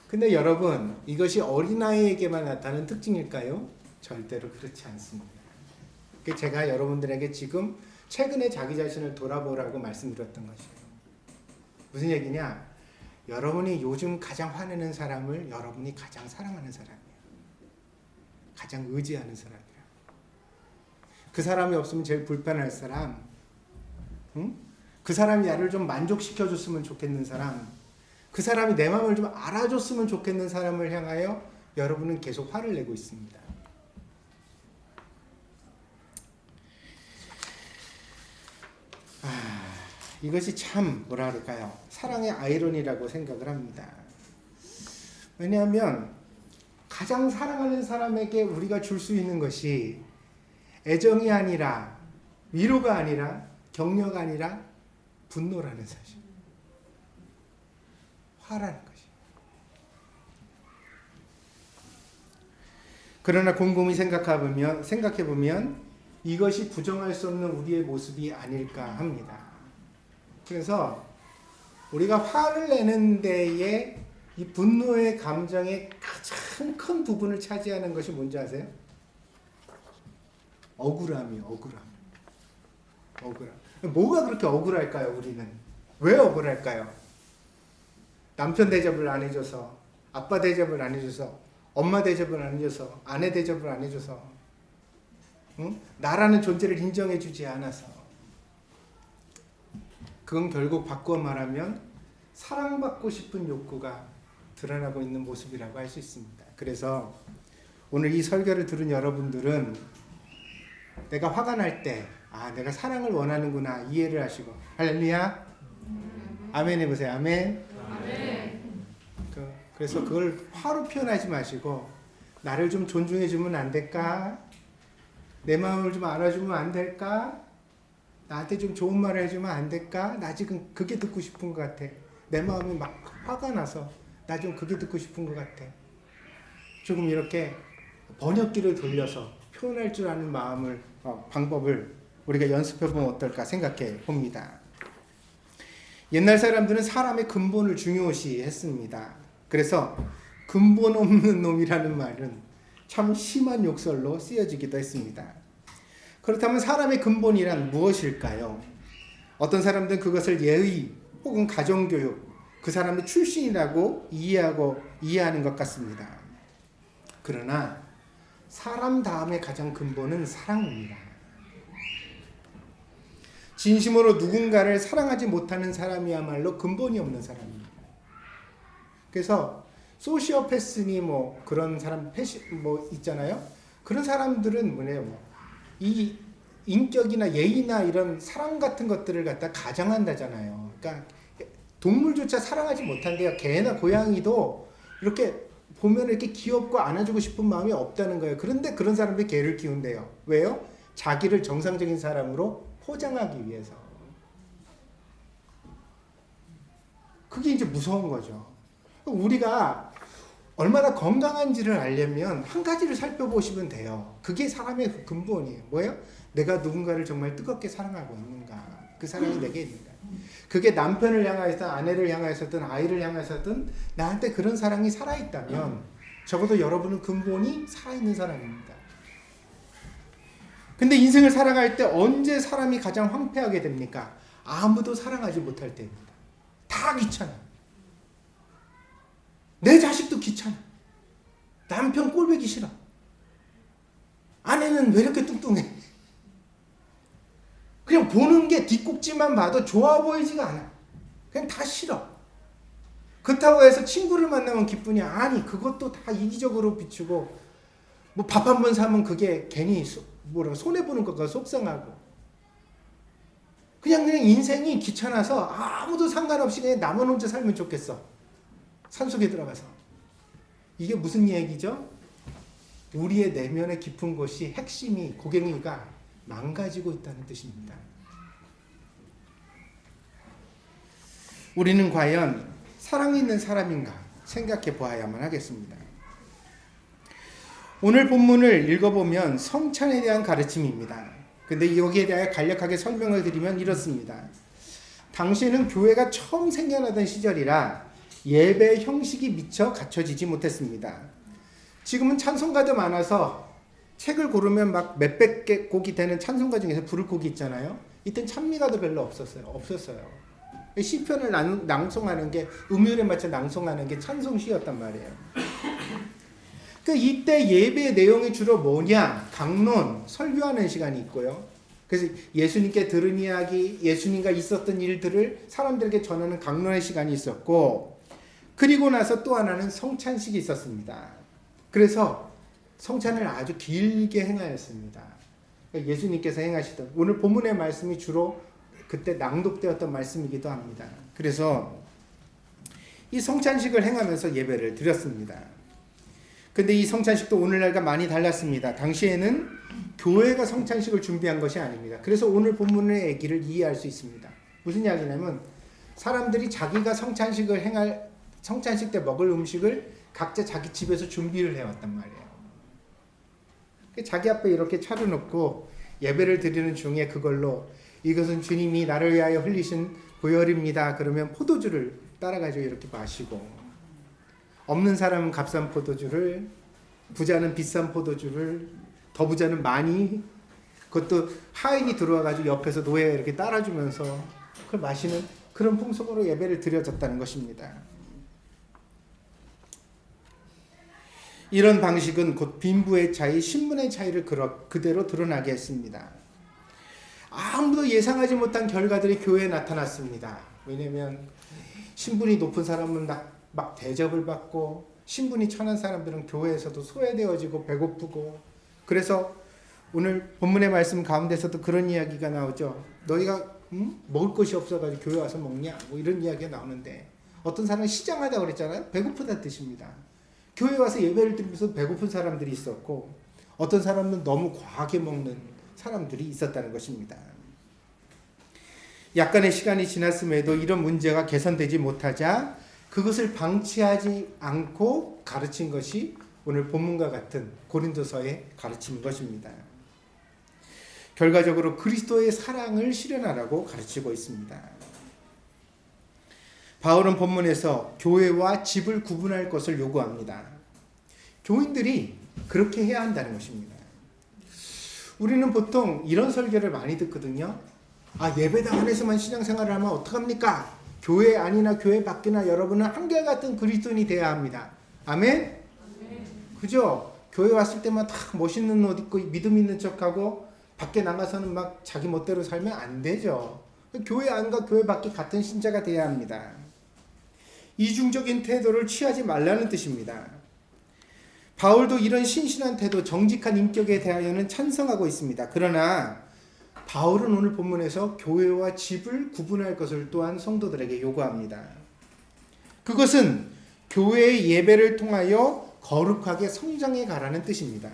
근데 여러분, 이것이 어린아이에게만 나타나는 특징일까요? 절대로 그렇지 않습니다. 제가 여러분들에게 지금 최근에 자기 자신을 돌아보라고 말씀드렸던 것이에요. 무슨 얘기냐? 여러분이 요즘 가장 화내는 사람을 여러분이 가장 사랑하는 사람이에요. 가장 의지하는 사람이에요. 그 사람이 없으면 제일 불편할 사람, 응? 그 사람이 나를 좀 만족시켜줬으면 좋겠는 사람, 그 사람이 내 마음을 좀 알아줬으면 좋겠는 사람을 향하여 여러분은 계속 화를 내고 있습니다. 이것이 참 뭐라 그럴까요? 사랑의 아이러니라고 생각을 합니다. 왜냐하면 가장 사랑하는 사람에게 우리가 줄 수 있는 것이 애정이 아니라 위로가 아니라 격려가 아니라 분노라는 사실. 화라는 것이. 그러나 곰곰이 생각해 보면 이것이 부정할 수 없는 우리의 모습이 아닐까 합니다. 그래서 우리가 화를 내는 데에 이 분노의 감정의 가장 큰 부분을 차지하는 것이 뭔지 아세요? 억울함이에요. 억울함. 뭐가 그렇게 억울할까요, 우리는? 왜 억울할까요? 남편 대접을 안 해줘서, 아빠 대접을 안 해줘서, 엄마 대접을 안 해줘서, 아내 대접을 안 해줘서, 응? 나라는 존재를 인정해주지 않아서. 그건 결국 바꾸어 말하면 사랑받고 싶은 욕구가 드러나고 있는 모습이라고 할 수 있습니다. 그래서 오늘 이 설교를 들은 여러분들은 내가 화가 날 때, 내가 사랑을 원하는구나 이해를 하시고, 할렐루야, 아멘 해보세요. 아멘. 그래서 그걸 화로 표현하지 마시고, 나를 좀 존중해주면 안 될까? 내 마음을 좀 알아주면 안 될까? 나한테 좀 좋은 말을 해주면 안 될까? 나 지금 그게 듣고 싶은 것 같아. 내 마음이 막 화가 나서 나 좀 그게 듣고 싶은 것 같아. 조금 이렇게 번역기를 돌려서 표현할 줄 아는 방법을 우리가 연습해보면 어떨까 생각해 봅니다. 옛날 사람들은 사람의 근본을 중요시 했습니다. 그래서 근본 없는 놈이라는 말은 참 심한 욕설로 쓰여지기도 했습니다. 그렇다면 사람의 근본이란 무엇일까요? 어떤 사람들은 그것을 예의 혹은 가정교육, 그 사람의 출신이라고 이해하는 것 같습니다. 그러나 사람 다음의 가장 근본은 사랑입니다. 진심으로 누군가를 사랑하지 못하는 사람이야말로 근본이 없는 사람입니다. 그래서 소시오패스니 그런 사람 있잖아요. 그런 사람들은 이 인격이나 예의나 이런 사랑 같은 것들을 갖다 가장한다잖아요. 그러니까 동물조차 사랑하지 못한대요. 개나 고양이도 이렇게 보면 이렇게 귀엽고 안아주고 싶은 마음이 없다는 거예요. 그런데 그런 사람들이 개를 키운대요. 왜요? 자기를 정상적인 사람으로 포장하기 위해서. 그게 이제 무서운 거죠. 우리가 얼마나 건강한지를 알려면 한 가지를 살펴보시면 돼요. 그게 사람의 근본이에요. 뭐예요? 내가 누군가를 정말 뜨겁게 사랑하고 있는가? 그 사랑이 내게 있는가? 그게 남편을 향하여서, 아내를 향하여서든 아이를 향하여서든 나한테 그런 사랑이 살아있다면 적어도 여러분은 근본이 살아있는 사람입니다. 근데 인생을 살아갈 때 언제 사람이 가장 황폐하게 됩니까? 아무도 사랑하지 못할 때입니다. 다 귀찮아. 내 자식도 귀찮아. 남편 꼴보기 싫어. 아내는 왜 이렇게 뚱뚱해? 그냥 보는 게 뒷꼭지만 봐도 좋아 보이지가 않아. 그냥 다 싫어. 그렇다고 해서 친구를 만나면 기쁘냐? 아니, 그것도 다 이기적으로 비추고, 밥 한 번 사면 그게 괜히 손해보는 것과 속상하고, 그냥 인생이 귀찮아서 아무도 상관없이 그냥 나만 혼자 살면 좋겠어. 산속에 들어가서. 이게 무슨 얘기죠? 우리의 내면의 깊은 곳이 핵심이, 고갱이가 망가지고 있다는 뜻입니다. 우리는 과연 사랑이 있는 사람인가 생각해 보아야만 하겠습니다. 오늘 본문을 읽어보면 성찬에 대한 가르침입니다. 근데 여기에 대해 간략하게 설명을 드리면 이렇습니다. 당시에는 교회가 처음 생겨나던 시절이라 예배 형식이 미처 갖춰지지 못했습니다. 지금은 찬송가도 많아서 책을 고르면 막 몇백 개 곡이 되는 찬송가 중에서 부를 곡이 있잖아요. 이땐 찬미가도 별로 없었어요. 시편을 낭송하는 게, 음율에 맞춰 낭송하는 게 찬송시였단 말이에요. 이때 예배의 내용이 주로 뭐냐? 강론, 설교하는 시간이 있고요. 그래서 예수님께 들은 이야기, 예수님과 있었던 일들을 사람들에게 전하는 강론의 시간이 있었고, 그리고 나서 또 하나는 성찬식이 있었습니다. 그래서 성찬을 아주 길게 행하였습니다. 예수님께서 행하시던, 오늘 본문의 말씀이 주로 그때 낭독되었던 말씀이기도 합니다. 그래서 이 성찬식을 행하면서 예배를 드렸습니다. 근데 이 성찬식도 오늘날과 많이 달랐습니다. 당시에는 교회가 성찬식을 준비한 것이 아닙니다. 그래서 오늘 본문의 얘기를 이해할 수 있습니다. 무슨 이야기냐면 사람들이 자기가 성찬식 때 먹을 음식을 각자 자기 집에서 준비를 해왔단 말이에요. 자기 앞에 이렇게 차려놓고 예배를 드리는 중에 그걸로 이것은 주님이 나를 위하여 흘리신 보혈입니다. 그러면 포도주를 따라가지고 이렇게 마시고, 없는 사람은 값싼 포도주를, 부자는 비싼 포도주를, 더 부자는 많이, 그것도 하인이 들어와가지고 옆에서 노예가 이렇게 따라주면서 그걸 마시는 그런 풍속으로 예배를 드려졌다는 것입니다. 이런 방식은 곧 빈부의 차이, 신분의 차이를 그대로 드러나게 했습니다. 아무도 예상하지 못한 결과들이 교회에 나타났습니다. 왜냐하면 신분이 높은 사람은 막 대접을 받고, 신분이 천한 사람들은 교회에서도 소외되어지고 배고프고, 그래서 오늘 본문의 말씀 가운데서도 그런 이야기가 나오죠. 너희가 먹을 것이 없어가지고 교회 와서 먹냐? 뭐 이런 이야기가 나오는데, 어떤 사람은 시장하다 그랬잖아요. 배고프다 뜻입니다. 교회 와서 예배를 드리면서 배고픈 사람들이 있었고, 어떤 사람은 너무 과하게 먹는 사람들이 있었다는 것입니다. 약간의 시간이 지났음에도 이런 문제가 개선되지 못하자 그것을 방치하지 않고 가르친 것이 오늘 본문과 같은 고린도서의 가르침인 것입니다. 결과적으로 그리스도의 사랑을 실현하라고 가르치고 있습니다. 바울은 본문에서 교회와 집을 구분할 것을 요구합니다. 교인들이 그렇게 해야 한다는 것입니다. 우리는 보통 이런 설교를 많이 듣거든요. 예배당 안에서만 신앙생활을 하면 어떡합니까? 교회 안이나 교회 밖이나 여러분은 한결같은 그리스도인이 되어야 합니다. 아멘? 그죠? 교회 왔을 때만 다 멋있는 옷 입고 믿음 있는 척하고 밖에 나가서는 막 자기 멋대로 살면 안 되죠. 교회 안과 교회 밖이 같은 신자가 되어야 합니다. 이중적인 태도를 취하지 말라는 뜻입니다. 바울도 이런 신실한 태도, 정직한 인격에 대하여는 찬성하고 있습니다. 그러나 바울은 오늘 본문에서 교회와 집을 구분할 것을 또한 성도들에게 요구합니다. 그것은 교회의 예배를 통하여 거룩하게 성장해 가라는 뜻입니다.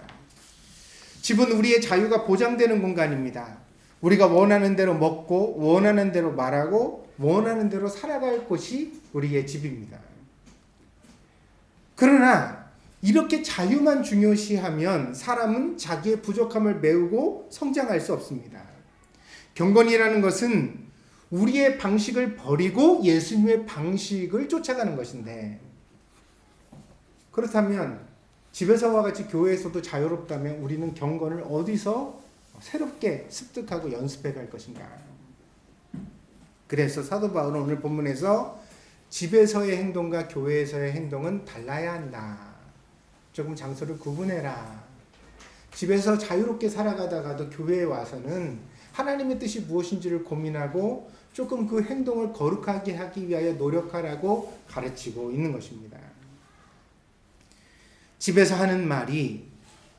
집은 우리의 자유가 보장되는 공간입니다. 우리가 원하는 대로 먹고, 원하는 대로 말하고, 원하는 대로 살아갈 곳이 우리의 집입니다. 그러나 이렇게 자유만 중요시하면 사람은 자기의 부족함을 메우고 성장할 수 없습니다. 경건이라는 것은 우리의 방식을 버리고 예수님의 방식을 쫓아가는 것인데, 그렇다면 집에서와 같이 교회에서도 자유롭다면 우리는 경건을 어디서 새롭게 습득하고 연습해 갈 것인가? 그래서 사도 바울은 오늘 본문에서 집에서의 행동과 교회에서의 행동은 달라야 한다. 조금 장소를 구분해라. 집에서 자유롭게 살아가다가도 교회에 와서는 하나님의 뜻이 무엇인지를 고민하고 조금 그 행동을 거룩하게 하기 위하여 노력하라고 가르치고 있는 것입니다. 집에서 하는 말이,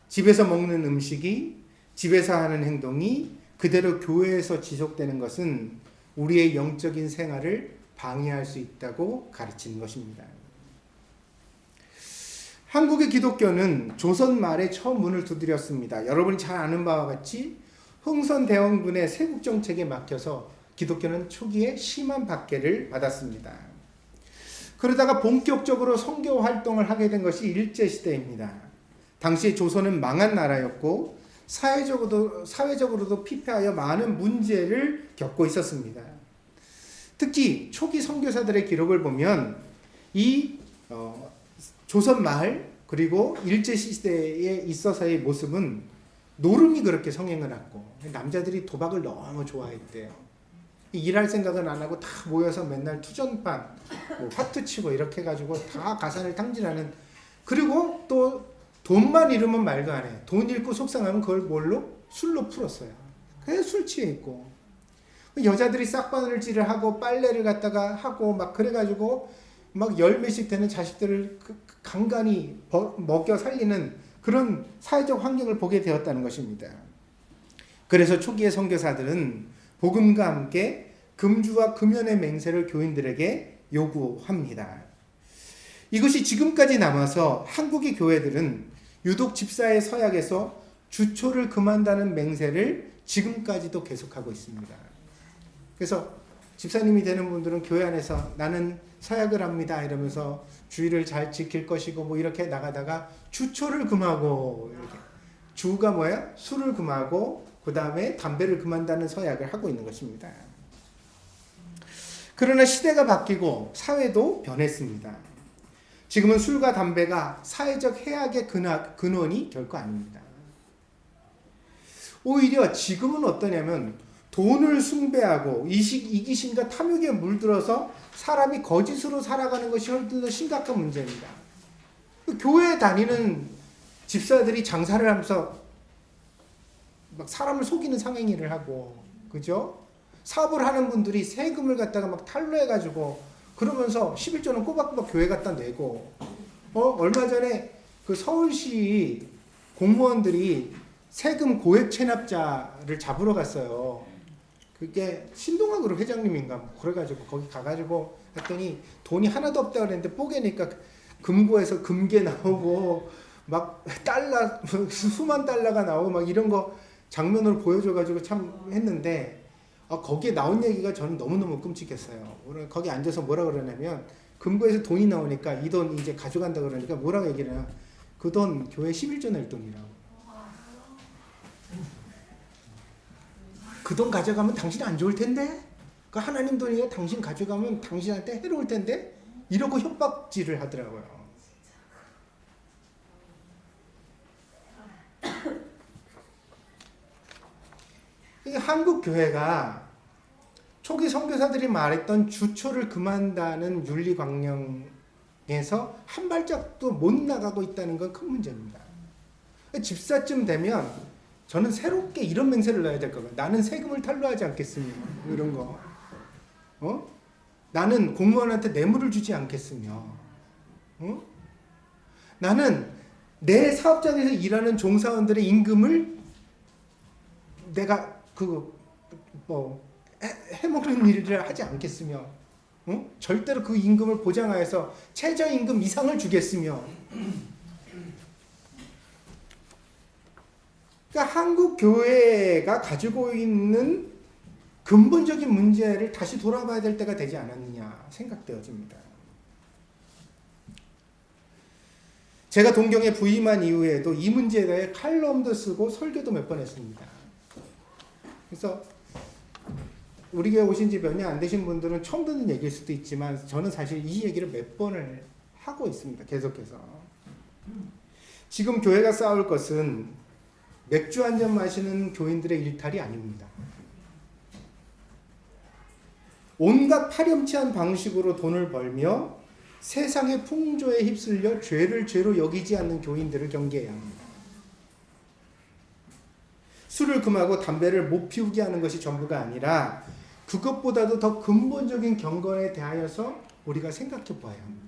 집에서 먹는 음식이, 집에서 하는 행동이 그대로 교회에서 지속되는 것은 우리의 영적인 생활을 방해할 수 있다고 가르치는 것입니다. 한국의 기독교는 조선 말에 처음 문을 두드렸습니다. 여러분이 잘 아는 바와 같이 흥선대원군의 세국정책에 막혀서 기독교는 초기에 심한 박해를 받았습니다. 그러다가 본격적으로 선교 활동을 하게 된 것이 일제시대입니다. 당시 조선은 망한 나라였고 사회적으로도 피폐하여 많은 문제를 겪고 있었습니다. 특히 초기 선교사들의 기록을 보면 이 조선 말 그리고 일제시대에 있어서의 모습은 노름이 그렇게 성행을 했고, 남자들이 도박을 너무 좋아했대요. 일할 생각은 안 하고 다 모여서 맨날 투전판, 화투 치고 이렇게 해가지고 다 가산을 탕진하는, 그리고 또 돈만 잃으면 말도 안 해. 돈 잃고 속상하면 그걸 뭘로? 술로 풀었어요. 그래서 술 취해 있고, 여자들이 싹바늘질을 하고 빨래를 갖다가 하고 막 그래가지고 막 열 몇씩 되는 자식들을 간간히 먹여 살리는 그런 사회적 환경을 보게 되었다는 것입니다. 그래서 초기의 선교사들은 복음과 함께 금주와 금연의 맹세를 교인들에게 요구합니다. 이것이 지금까지 남아서 한국의 교회들은 유독 집사의 서약에서 주초를 금한다는 맹세를 지금까지도 계속하고 있습니다. 그래서 집사님이 되는 분들은 교회 안에서 나는 서약을 합니다 이러면서 주의를 잘 지킬 것이고 뭐 이렇게 나가다가 주초를 금하고 이렇게 주가 뭐야? 술을 금하고 그 다음에 담배를 금한다는 서약을 하고 있는 것입니다. 그러나 시대가 바뀌고 사회도 변했습니다. 지금은 술과 담배가 사회적 해악의 근원이 결코 아닙니다. 오히려 지금은 어떠냐면 돈을 숭배하고 이기심과 탐욕에 물들어서 사람이 거짓으로 살아가는 것이 훨씬 더 심각한 문제입니다. 교회에 다니는 집사들이 장사를 하면서 막 사람을 속이는 상행위를 하고, 그죠? 사업을 하는 분들이 세금을 갖다가 막 탈루해가지고 그러면서 11조는 꼬박꼬박 교회 갖다 내고, 얼마 전에 그 서울시 공무원들이 세금 고액 체납자를 잡으러 갔어요. 그게 신동아 그룹 회장님인가 뭐 그래가지고 거기 가가지고 했더니 돈이 하나도 없다 그랬는데 뽀개니까 금고에서 금괴 나오고 막 달러 수만 달러가 나오고 막 이런 거 장면으로 보여줘가지고 참 했는데, 거기에 나온 얘기가 저는 너무너무 끔찍했어요. 오늘 거기 앉아서 뭐라 그러냐면 금고에서 돈이 나오니까 이 돈 이제 가져간다 그러니까 뭐라고 얘기를 해요. 그 돈 교회 11조 낼 돈이라고. 그 돈 가져가면 당신 안 좋을 텐데? 그 하나님 돈이야 당신 가져가면 당신한테 해로울 텐데? 이러고 협박질을 하더라고요. 한국 교회가 초기 선교사들이 말했던 주초를 금한다는 윤리 광령에서 한 발짝도 못 나가고 있다는 건 큰 문제입니다. 집사쯤 되면 저는 새롭게 이런 맹세를 놔야 될 거예요. 나는 세금을 탈루하지 않겠으며 이런 거. 나는 공무원한테 뇌물을 주지 않겠으며. 나는 내 사업장에서 일하는 종사원들의 임금을 내가 해먹는 일을 하지 않겠으며, 절대로 그 임금을 보장하여서 최저임금 이상을 주겠으며. 그러니까 한국 교회가 가지고 있는 근본적인 문제를 다시 돌아봐야 될 때가 되지 않았느냐 생각되어집니다. 제가 동경에 부임한 이후에도 이 문제에 대해 칼럼도 쓰고 설교도 몇 번 했습니다. 그래서 우리 교회 오신 지 몇 년 안 되신 분들은 처음 듣는 얘기일 수도 있지만 저는 사실 이 얘기를 몇 번을 하고 있습니다. 계속해서. 지금 교회가 싸울 것은 맥주 한 잔 마시는 교인들의 일탈이 아닙니다. 온갖 파렴치한 방식으로 돈을 벌며 세상의 풍조에 휩쓸려 죄를 죄로 여기지 않는 교인들을 경계해야 합니다. 술을 금하고 담배를 못 피우게 하는 것이 전부가 아니라 그것보다도 더 근본적인 경건에 대하여서 우리가 생각해 봐야 합니다.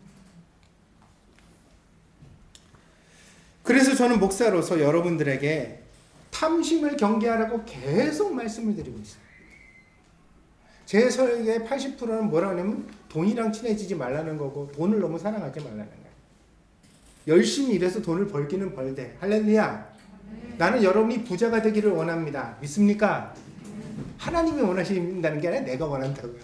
그래서 저는 목사로서 여러분들에게 탐심을 경계하라고 계속 말씀을 드리고 있어요. 제 설교의 80%는 뭐라 하냐면 돈이랑 친해지지 말라는 거고 돈을 너무 사랑하지 말라는 거예요. 열심히 일해서 돈을 벌기는 벌되, 할렐루야. 나는 여러분이 부자가 되기를 원합니다. 믿습니까? 하나님이 원하신다는 게 아니라 내가 원한다고요.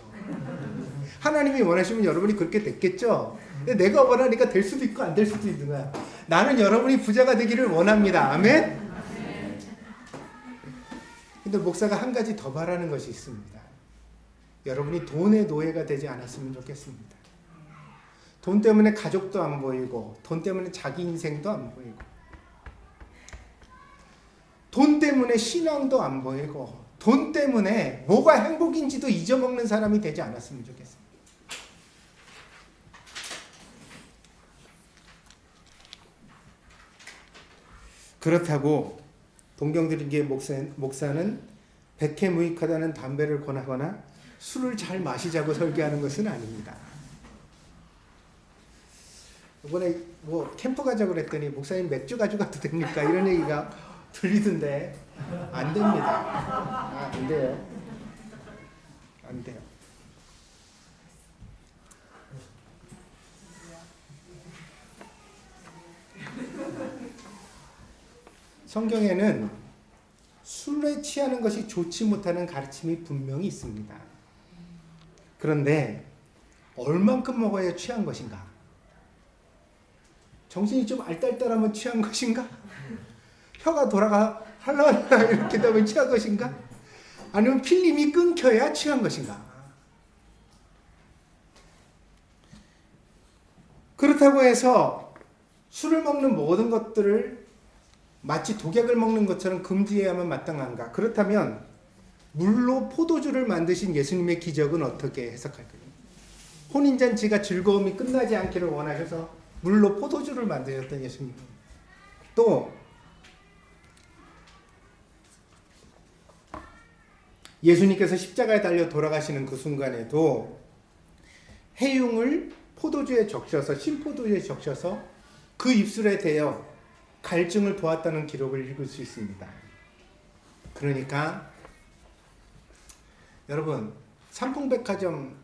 하나님이 원하시면 여러분이 그렇게 됐겠죠? 근데 내가 원하니까 될 수도 있고 안 될 수도 있는 거야. 나는 여러분이 부자가 되기를 원합니다. 아멘? 근데 목사가 한 가지 더 바라는 것이 있습니다. 여러분이 돈의 노예가 되지 않았으면 좋겠습니다. 돈 때문에 가족도 안 보이고 돈 때문에 자기 인생도 안 보이고 돈 때문에 신앙도 안 보이고 돈 때문에 뭐가 행복인지도 잊어먹는 사람이 되지 않았으면 좋겠습니다. 그렇다고 동경들에게 목사는 백해무익하다는 담배를 권하거나 술을 잘 마시자고 설교하는 것은 아닙니다. 이번에 캠프 가자고 그랬더니 목사님 맥주 가져가도 됩니까? 이런 얘기가 들리던데 안 됩니다. 안 돼요. 안 돼요. 성경에는 술에 취하는 것이 좋지 못하는 가르침이 분명히 있습니다. 그런데 얼만큼 먹어야 취한 것인가? 정신이 좀 알딸딸하면 취한 것인가? 혀가 돌아가 할라할라 이렇게 되면 취한 것인가? 아니면 필름이 끊겨야 취한 것인가? 그렇다고 해서 술을 먹는 모든 것들을 마치 독약을 먹는 것처럼 금지해야만 마땅한가? 그렇다면 물로 포도주를 만드신 예수님의 기적은 어떻게 해석할까요? 혼인잔치가 즐거움이 끝나지 않기를 원하셔서 물로 포도주를 만드셨던 예수님. 또 예수님께서 십자가에 달려 돌아가시는 그 순간에도 해흉을 포도주에 적셔서 신포도주에 적셔서 그 입술에 대어 갈증을 도왔다는 기록을 읽을 수 있습니다. 그러니까 여러분 삼풍백화점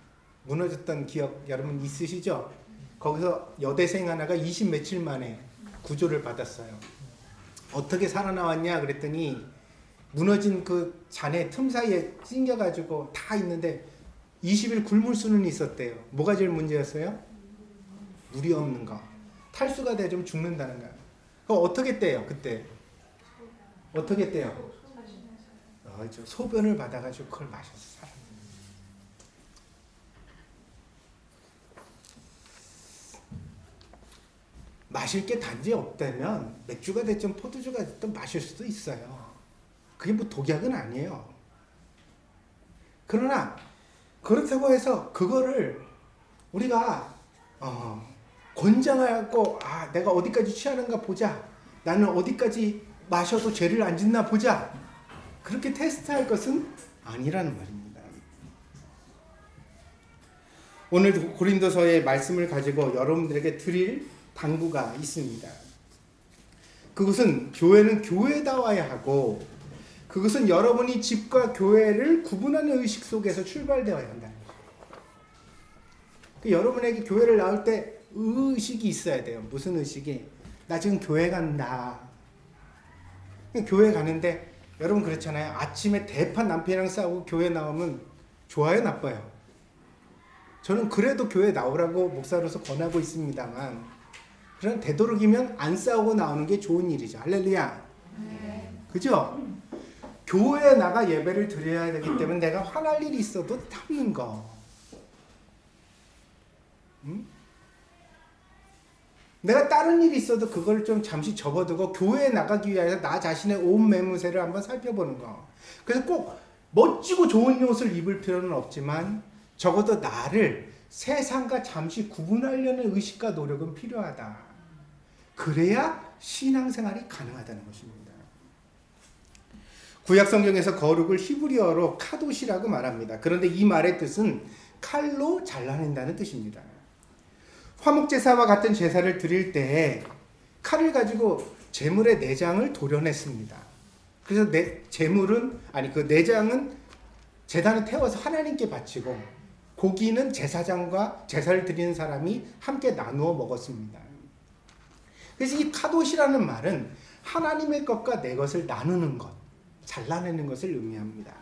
무너졌던 기억 여러분 있으시죠? 거기서 여대생 하나가 20 며칠 만에 구조를 받았어요. 어떻게 살아나왔냐 그랬더니 무너진 그 잔의 틈 사이에 찡겨가지고 다 있는데 20일 굶을 수는 있었대요. 뭐가 제일 문제였어요? 물이 없는 거. 탈수가 되면 죽는다는 거예요. 그거 어떻게 떼요? 그때 어떻게 떼요? 소변을 받아가지고 그걸 마셔서 살았어요. 마실 게 단지 없다면 맥주가 됐든 포도주가 됐든 마실 수도 있어요. 그게 뭐 독약은 아니에요. 그러나 그렇다고 해서 그거를 우리가 권장하고 내가 어디까지 취하는가 보자. 나는 어디까지 마셔도 죄를 안 짓나 보자. 그렇게 테스트할 것은 아니라는 말입니다. 오늘 고린도서의 말씀을 가지고 여러분들에게 드릴 당부가 있습니다. 그것은 교회는 교회다워야 하고 그것은 여러분이 집과 교회를 구분하는 의식 속에서 출발되어야 한다는 거예요. 여러분에게 교회를 나올 때 의식이 있어야 돼요. 무슨 의식이? 나 지금 교회 간다. 교회 가는데 여러분 그렇잖아요. 아침에 대판 남편이랑 싸우고 교회 나오면 좋아요, 나빠요? 저는 그래도 교회 나오라고 목사로서 권하고 있습니다만 그런 되도록이면 안 싸우고 나오는 게 좋은 일이죠. 할렐루야. 네. 그죠? 교회에 나가 예배를 드려야 되기 때문에 내가 화날 일이 있어도 참는 거. 내가 다른 일이 있어도 그걸 좀 잠시 접어두고 교회에 나가기 위해서 나 자신의 옷 매무새를 한번 살펴보는 거. 그래서 꼭 멋지고 좋은 옷을 입을 필요는 없지만 적어도 나를 세상과 잠시 구분하려는 의식과 노력은 필요하다. 그래야 신앙생활이 가능하다는 것입니다. 구약 성경에서 거룩을 히브리어로 카도시라고 말합니다. 그런데 이 말의 뜻은 칼로 잘라낸다는 뜻입니다. 화목제사와 같은 제사를 드릴 때 칼을 가지고 제물의 내장을 도려냈습니다. 그래서 그 내장은 제단에 태워서 하나님께 바치고 고기는 제사장과 제사를 드리는 사람이 함께 나누어 먹었습니다. 그래서 이 카도시라는 말은 하나님의 것과 내 것을 나누는 것, 잘라내는 것을 의미합니다.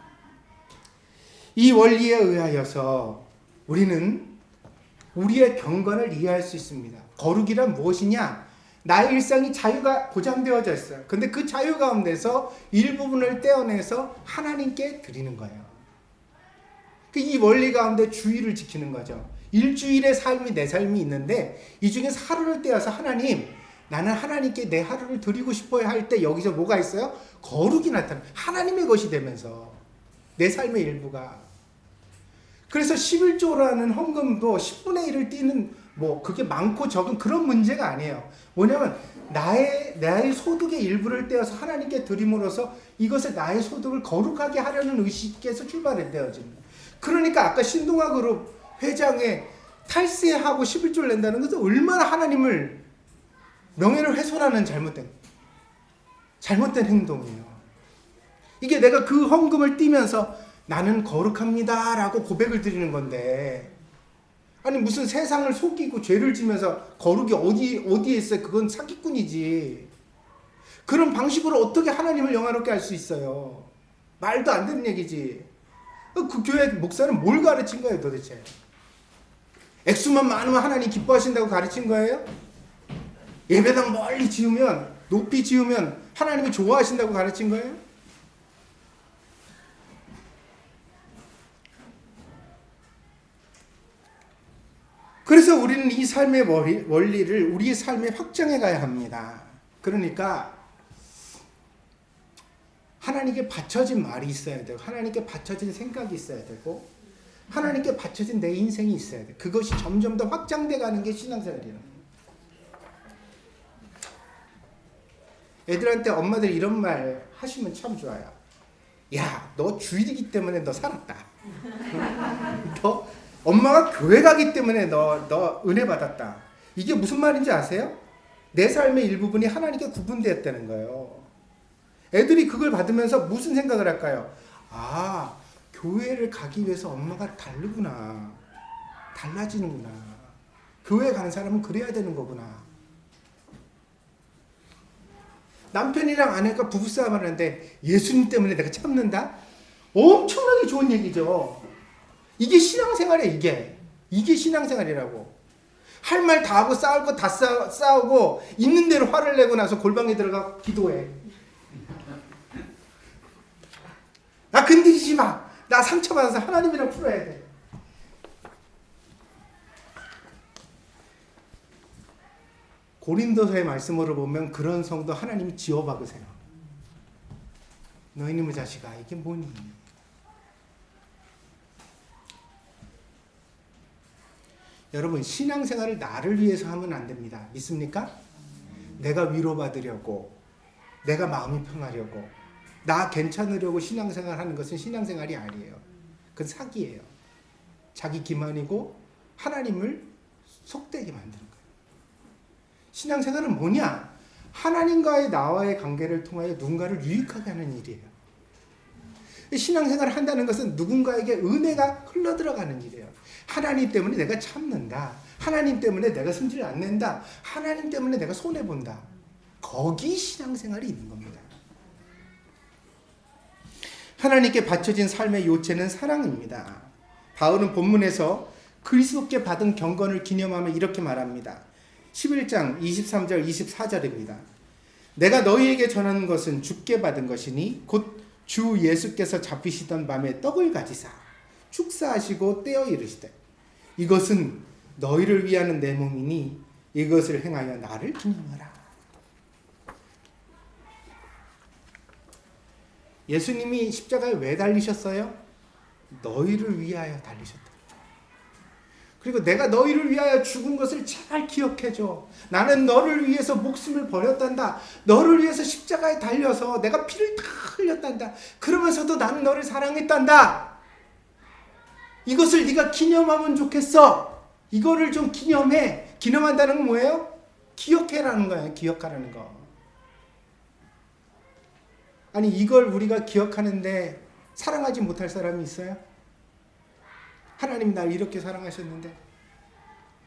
이 원리에 의하여서 우리는 우리의 경건을 이해할 수 있습니다. 거룩이란 무엇이냐? 나의 일상이 자유가 보장되어져 있어요. 근데 그 자유 가운데서 일부분을 떼어내서 하나님께 드리는 거예요. 이 원리 가운데 주의를 지키는 거죠. 일주일의 삶이 내 삶이 있는데 이 중에서 하루를 떼어서 하나님, 나는 하나님께 내 하루를 드리고 싶어야 할 때 여기서 뭐가 있어요? 거룩이 나타나요. 하나님의 것이 되면서 내 삶의 일부가. 그래서 11조라는 헌금도 10분의 1을 띄는 그게 많고 적은 그런 문제가 아니에요. 뭐냐면 나의 소득의 일부를 떼어서 하나님께 드림으로써 이것을 나의 소득을 거룩하게 하려는 의식에서 출발되어집니다. 그러니까 아까 신동아 그룹 회장에 탈세하고 11조를 낸다는 것은 얼마나 하나님을 명예를 훼손하는 잘못된 행동이에요. 이게 내가 그 헌금을 띄면서 나는 거룩합니다 라고 고백을 드리는 건데, 아니 무슨 세상을 속이고 죄를 지면서 거룩이 어디에 있어요? 그건 사기꾼이지. 그런 방식으로 어떻게 하나님을 영화롭게 할 수 있어요? 말도 안 되는 얘기지. 그 교회 목사는 뭘 가르친 거예요 도대체? 액수만 많으면 하나님 기뻐하신다고 가르친 거예요? 예배당 멀리 지으면, 높이 지으면 하나님이 좋아하신다고 가르친 거예요? 그래서 우리는 이 삶의 원리를 우리의 삶에 확장해 가야 합니다. 그러니까 하나님께 바쳐진 말이 있어야 되고, 하나님께 바쳐진 생각이 있어야 되고, 하나님께 바쳐진 내 인생이 있어야 돼. 그것이 점점 더 확장돼 가는 게 신앙생활이에요. 애들한테 엄마들이 이런 말 하시면 참 좋아요. 야, 너 주일이기 때문에 너 살았다. 너 엄마가 교회 가기 때문에 너 은혜 받았다. 이게 무슨 말인지 아세요? 내 삶의 일부분이 하나님께 구분되었다는 거예요. 애들이 그걸 받으면서 무슨 생각을 할까요? 아, 교회를 가기 위해서 엄마가 다르구나. 달라지는구나. 교회 가는 사람은 그래야 되는 거구나. 남편이랑 아내가 부부싸움을 하는데 예수님 때문에 내가 참는다? 엄청나게 좋은 얘기죠. 이게 신앙생활이에요. 이게 신앙생활이라고. 할 말 다 하고 싸울 거 다 싸우고 있는 대로 화를 내고 나서 골방에 들어가 기도해. 나 건드리지 마. 나 상처받아서 하나님이랑 풀어야 돼. 고린도서의 말씀으로 보면 그런 성도 하나님이 지워박으세요. 너 이놈의 자식아, 이게 뭐니? 여러분, 신앙생활을 나를 위해서 하면 안 됩니다. 믿습니까? 내가 위로받으려고, 내가 마음이 편하려고, 나 괜찮으려고 신앙생활 하는 것은 신앙생활이 아니에요. 그건 사기예요. 자기 기만이고 하나님을 속되게 만드는 거예요. 신앙생활은 뭐냐? 하나님과의 나와의 관계를 통하여 누군가를 유익하게 하는 일이에요. 신앙생활을 한다는 것은 누군가에게 은혜가 흘러들어가는 일이에요. 하나님 때문에 내가 참는다. 하나님 때문에 내가 승질을 안 낸다. 하나님 때문에 내가 손해본다. 거기 신앙생활이 있는 겁니다. 하나님께 바쳐진 삶의 요체는 사랑입니다. 바울은 본문에서 그리스도께 받은 경건을 기념하며 이렇게 말합니다. 11장 23절 24절입니다. 내가 너희에게 전하는 것은 주께 받은 것이니 곧 주 예수께서 잡히시던 밤에 떡을 가지사 축사하시고 떼어 이르시되 이것은 너희를 위하는 내 몸이니 이것을 행하여 나를 기념하라. 예수님이 십자가에 왜 달리셨어요? 너희를 위하여 달리셨다. 그리고 내가 너희를 위하여 죽은 것을 잘 기억해줘. 나는 너를 위해서 목숨을 버렸단다. 너를 위해서 십자가에 달려서 내가 피를 다 흘렸단다. 그러면서도 나는 너를 사랑했단다. 이것을 네가 기념하면 좋겠어. 이거를 좀 기념해. 기념한다는 건 뭐예요? 기억해라는 거예요. 기억하라는 거. 아니, 이걸 우리가 기억하는데 사랑하지 못할 사람이 있어요? 하나님이 나를 이렇게 사랑하셨는데,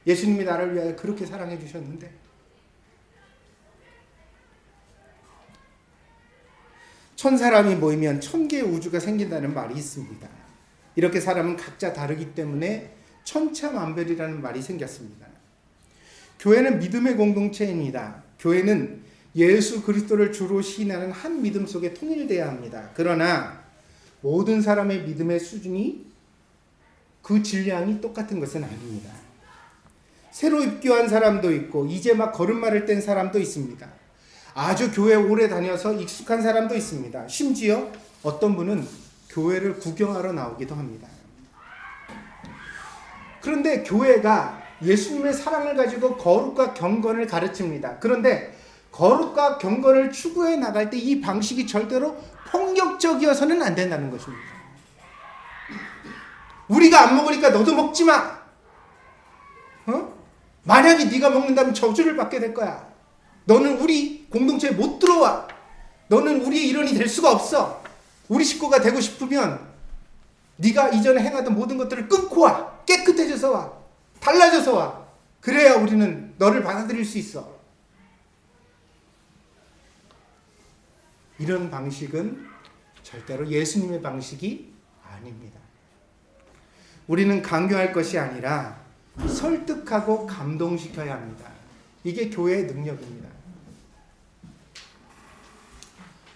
예수님이 나를 위하여 그렇게 사랑해 주셨는데, 천사람이 모이면 천개의 우주가 생긴다는 말이 있습니다. 이렇게 사람은 각자 다르기 때문에 천차만별이라는 말이 생겼습니다. 교회는 믿음의 공동체입니다. 교회는 예수 그리스도를 주로 시인하는 한 믿음 속에 통일돼야 합니다. 그러나 모든 사람의 믿음의 수준이 그 질량이 똑같은 것은 아닙니다. 새로 입교한 사람도 있고 이제 막 걸음마를 뗀 사람도 있습니다. 아주 교회 오래 다녀서 익숙한 사람도 있습니다. 심지어 어떤 분은 교회를 구경하러 나오기도 합니다. 그런데 교회가 예수님의 사랑을 가지고 거룩과 경건을 가르칩니다. 그런데 거룩과 경건을 추구해 나갈 때 이 방식이 절대로 폭력적이어서는 안 된다는 것입니다. 우리가 안 먹으니까 너도 먹지 마. 만약에 네가 먹는다면 저주를 받게 될 거야. 너는 우리 공동체에 못 들어와. 너는 우리의 일원이 될 수가 없어. 우리 식구가 되고 싶으면 네가 이전에 행하던 모든 것들을 끊고 와. 깨끗해져서 와. 달라져서 와. 그래야 우리는 너를 받아들일 수 있어. 이런 방식은 절대로 예수님의 방식이 아닙니다. 우리는 강요할 것이 아니라 설득하고 감동시켜야 합니다. 이게 교회의 능력입니다.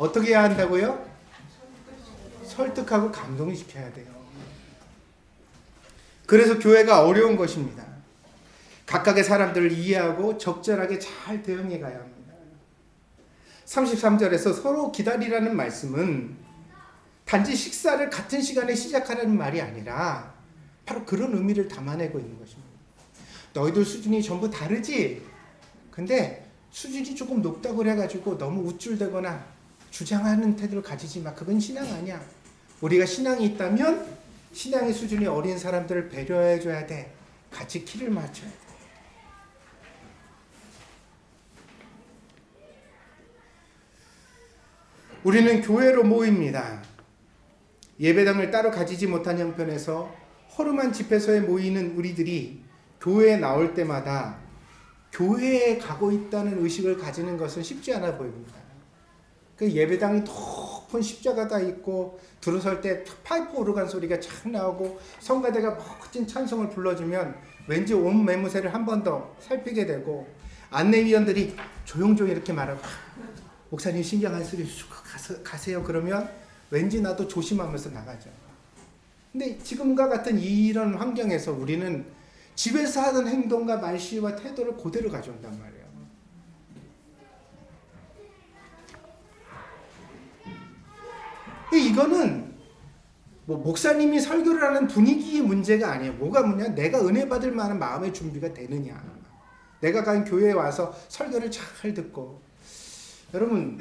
어떻게 해야 한다고요? 설득하고 감동시켜야 돼요. 그래서 교회가 어려운 것입니다. 각각의 사람들을 이해하고 적절하게 잘 대응해 가야 합니다. 33절에서 서로 기다리라는 말씀은 단지 식사를 같은 시간에 시작하라는 말이 아니라 바로 그런 의미를 담아내고 있는 것입니다. 너희들 수준이 전부 다르지? 근데 수준이 조금 높다고 해가지고 너무 우쭐대거나 주장하는 태도를 가지지 마. 그건 신앙 아니야. 우리가 신앙이 있다면 신앙의 수준이 어린 사람들을 배려해줘야 돼. 같이 키를 맞춰야 돼. 우리는 교회로 모입니다. 예배당을 따로 가지지 못한 형편에서 허름한 집회소에 모이는 우리들이 교회에 나올 때마다 교회에 가고 있다는 의식을 가지는 것은 쉽지 않아 보입니다. 그 예배당이 높은 십자가가 있고 들어설 때 파이프 오르간 소리가 착 나오고 성가대가 멋진 찬송을 불러주면 왠지 온 매무새를 한 번 더 살피게 되고 안내위원들이 조용조용 이렇게 말하고 목사님 신경 안 쓰시고 가세요. 그러면 왠지 나도 조심하면서 나가죠. 근데 지금과 같은 이런 환경에서 우리는 집에서 하던 행동과 말씨와 태도를 그대로 가져온단 말이에요. 이거는 뭐 목사님이 설교를 하는 분위기의 문제가 아니에요. 뭐가 뭐냐? 내가 은혜 받을 만한 마음의 준비가 되느냐. 내가 간 교회에 와서 설교를 잘 듣고. 여러분,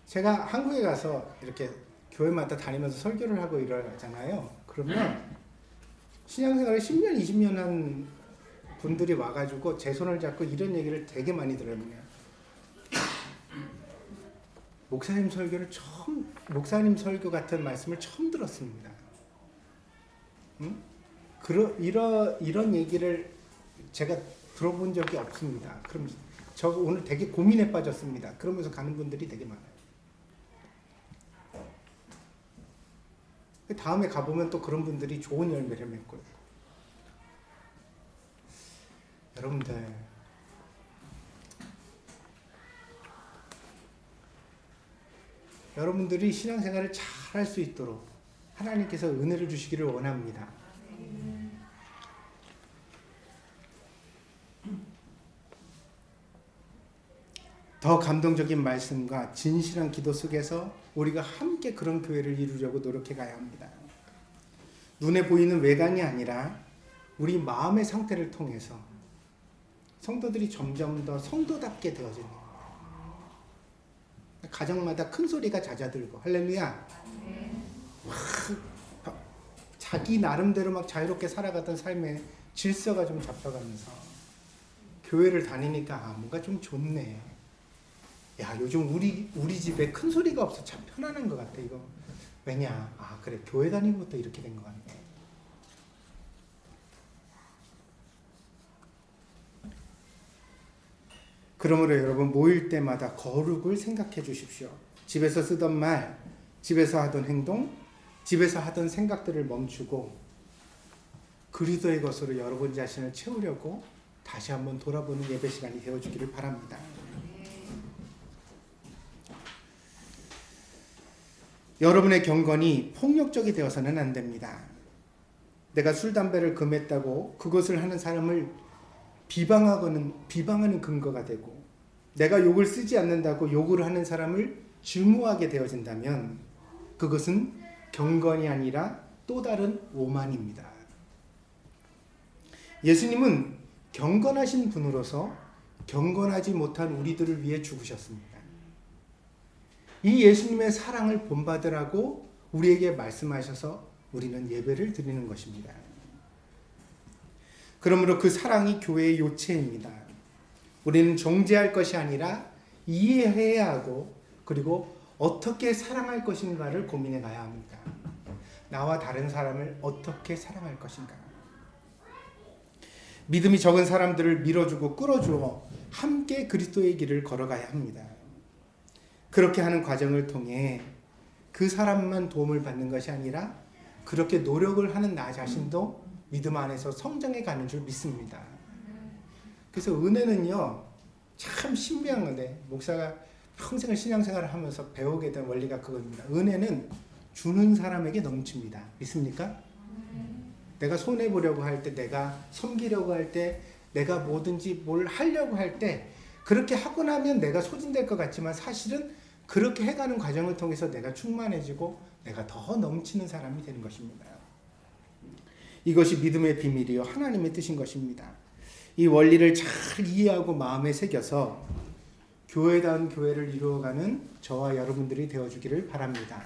제가 한국에 가서 이렇게 교회마다 다니면서 설교를 하고 이러잖아요. 그러면 신앙생활을 10년, 20년 한 분들이 와가지고 제 손을 잡고 이런 얘기를 되게 많이 들어요. 목사님 설교 같은 말씀을 처음 들었습니다. 응? 이런 얘기를 제가 들어본 적이 없습니다. 그럼 저 오늘 되게 고민에 빠졌습니다. 그러면서 가는 분들이 되게 많아요. 다음에 가보면 또 그런 분들이 좋은 열매를 맺고 있고. 여러분들이 신앙생활을 잘 할 수 있도록 하나님께서 은혜를 주시기를 원합니다. 더 감동적인 말씀과 진실한 기도 속에서 우리가 함께 그런 교회를 이루려고 노력해 가야 합니다. 눈에 보이는 외관이 아니라 우리 마음의 상태를 통해서 성도들이 점점 더 성도답게 되어지는 거예요. 가정마다 큰 소리가 잦아들고 할렐루야. 자기 나름대로 막 자유롭게 살아가던 삶의 질서가 좀 잡혀가면서 교회를 다니니까 뭔가 좀 좋네. 야, 요즘 우리 집에 큰 소리가 없어 참 편안한 것 같아. 이거 왜냐? 그래, 교회 다니는 것도 이렇게 된 것 같네. 그러므로 여러분 모일 때마다 거룩을 생각해 주십시오. 집에서 쓰던 말, 집에서 하던 행동, 집에서 하던 생각들을 멈추고 그리스도의 것으로 여러분 자신을 채우려고 다시 한번 돌아보는 예배 시간이 되어주기를 바랍니다. 여러분의 경건이 폭력적이 되어서는 안 됩니다. 내가 술, 담배를 금했다고 그것을 하는 사람을 비방하는 근거가 되고 내가 욕을 쓰지 않는다고 욕을 하는 사람을 증오하게 되어진다면 그것은 경건이 아니라 또 다른 오만입니다. 예수님은 경건하신 분으로서 경건하지 못한 우리들을 위해 죽으셨습니다. 이 예수님의 사랑을 본받으라고 우리에게 말씀하셔서 우리는 예배를 드리는 것입니다. 그러므로 그 사랑이 교회의 요체입니다. 우리는 정죄할 것이 아니라 이해해야 하고 그리고 어떻게 사랑할 것인가를 고민해 가야 합니다. 나와 다른 사람을 어떻게 사랑할 것인가. 믿음이 적은 사람들을 밀어주고 끌어주어 함께 그리스도의 길을 걸어가야 합니다. 그렇게 하는 과정을 통해 그 사람만 도움을 받는 것이 아니라 그렇게 노력을 하는 나 자신도 믿음 안에서 성장해 가는 줄 믿습니다. 그래서 은혜는요, 참 신비한 건데, 목사가 평생을 신앙생활을 하면서 배우게 된 원리가 그겁니다. 은혜는 주는 사람에게 넘칩니다. 믿습니까? 내가 손해보려고 할 때, 내가 섬기려고 할 때, 내가 뭐든지 뭘 하려고 할 때, 그렇게 하고 나면 내가 소진될 것 같지만 사실은 그렇게 해가는 과정을 통해서 내가 충만해지고 내가 더 넘치는 사람이 되는 것입니다. 이것이 믿음의 비밀이요, 하나님의 뜻인 것입니다. 이 원리를 잘 이해하고 마음에 새겨서 교회다운 교회를 이루어가는 저와 여러분들이 되어주기를 바랍니다.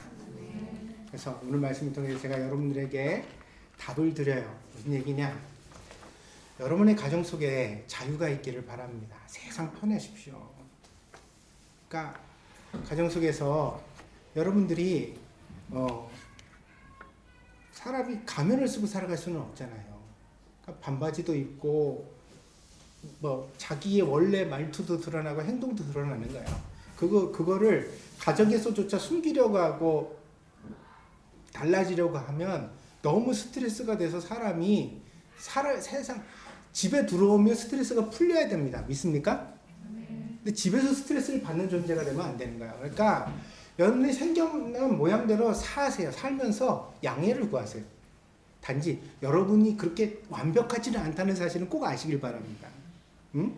그래서 오늘 말씀을 통해 제가 여러분들에게 답을 드려요. 무슨 얘기냐? 여러분의 가정 속에 자유가 있기를 바랍니다. 세상 편하십시오. 그러니까 가정 속에서 여러분들이 사람이 가면을 쓰고 살아갈 수는 없잖아요. 그러니까 반바지도 입고 자기의 원래 말투도 드러나고 행동도 드러나는 거예요. 그거를 가정에서조차 숨기려고 하고 달라지려고 하면 너무 스트레스가 돼서 사람이 세상 집에 들어오면 스트레스가 풀려야 됩니다. 믿습니까? 근데 집에서 스트레스를 받는 존재가 되면 안 되는 거예요. 그러니까 여러분이 생겨난 모양대로 사세요. 살면서 양해를 구하세요. 단지 여러분이 그렇게 완벽하지는 않다는 사실은 꼭 아시길 바랍니다. 응?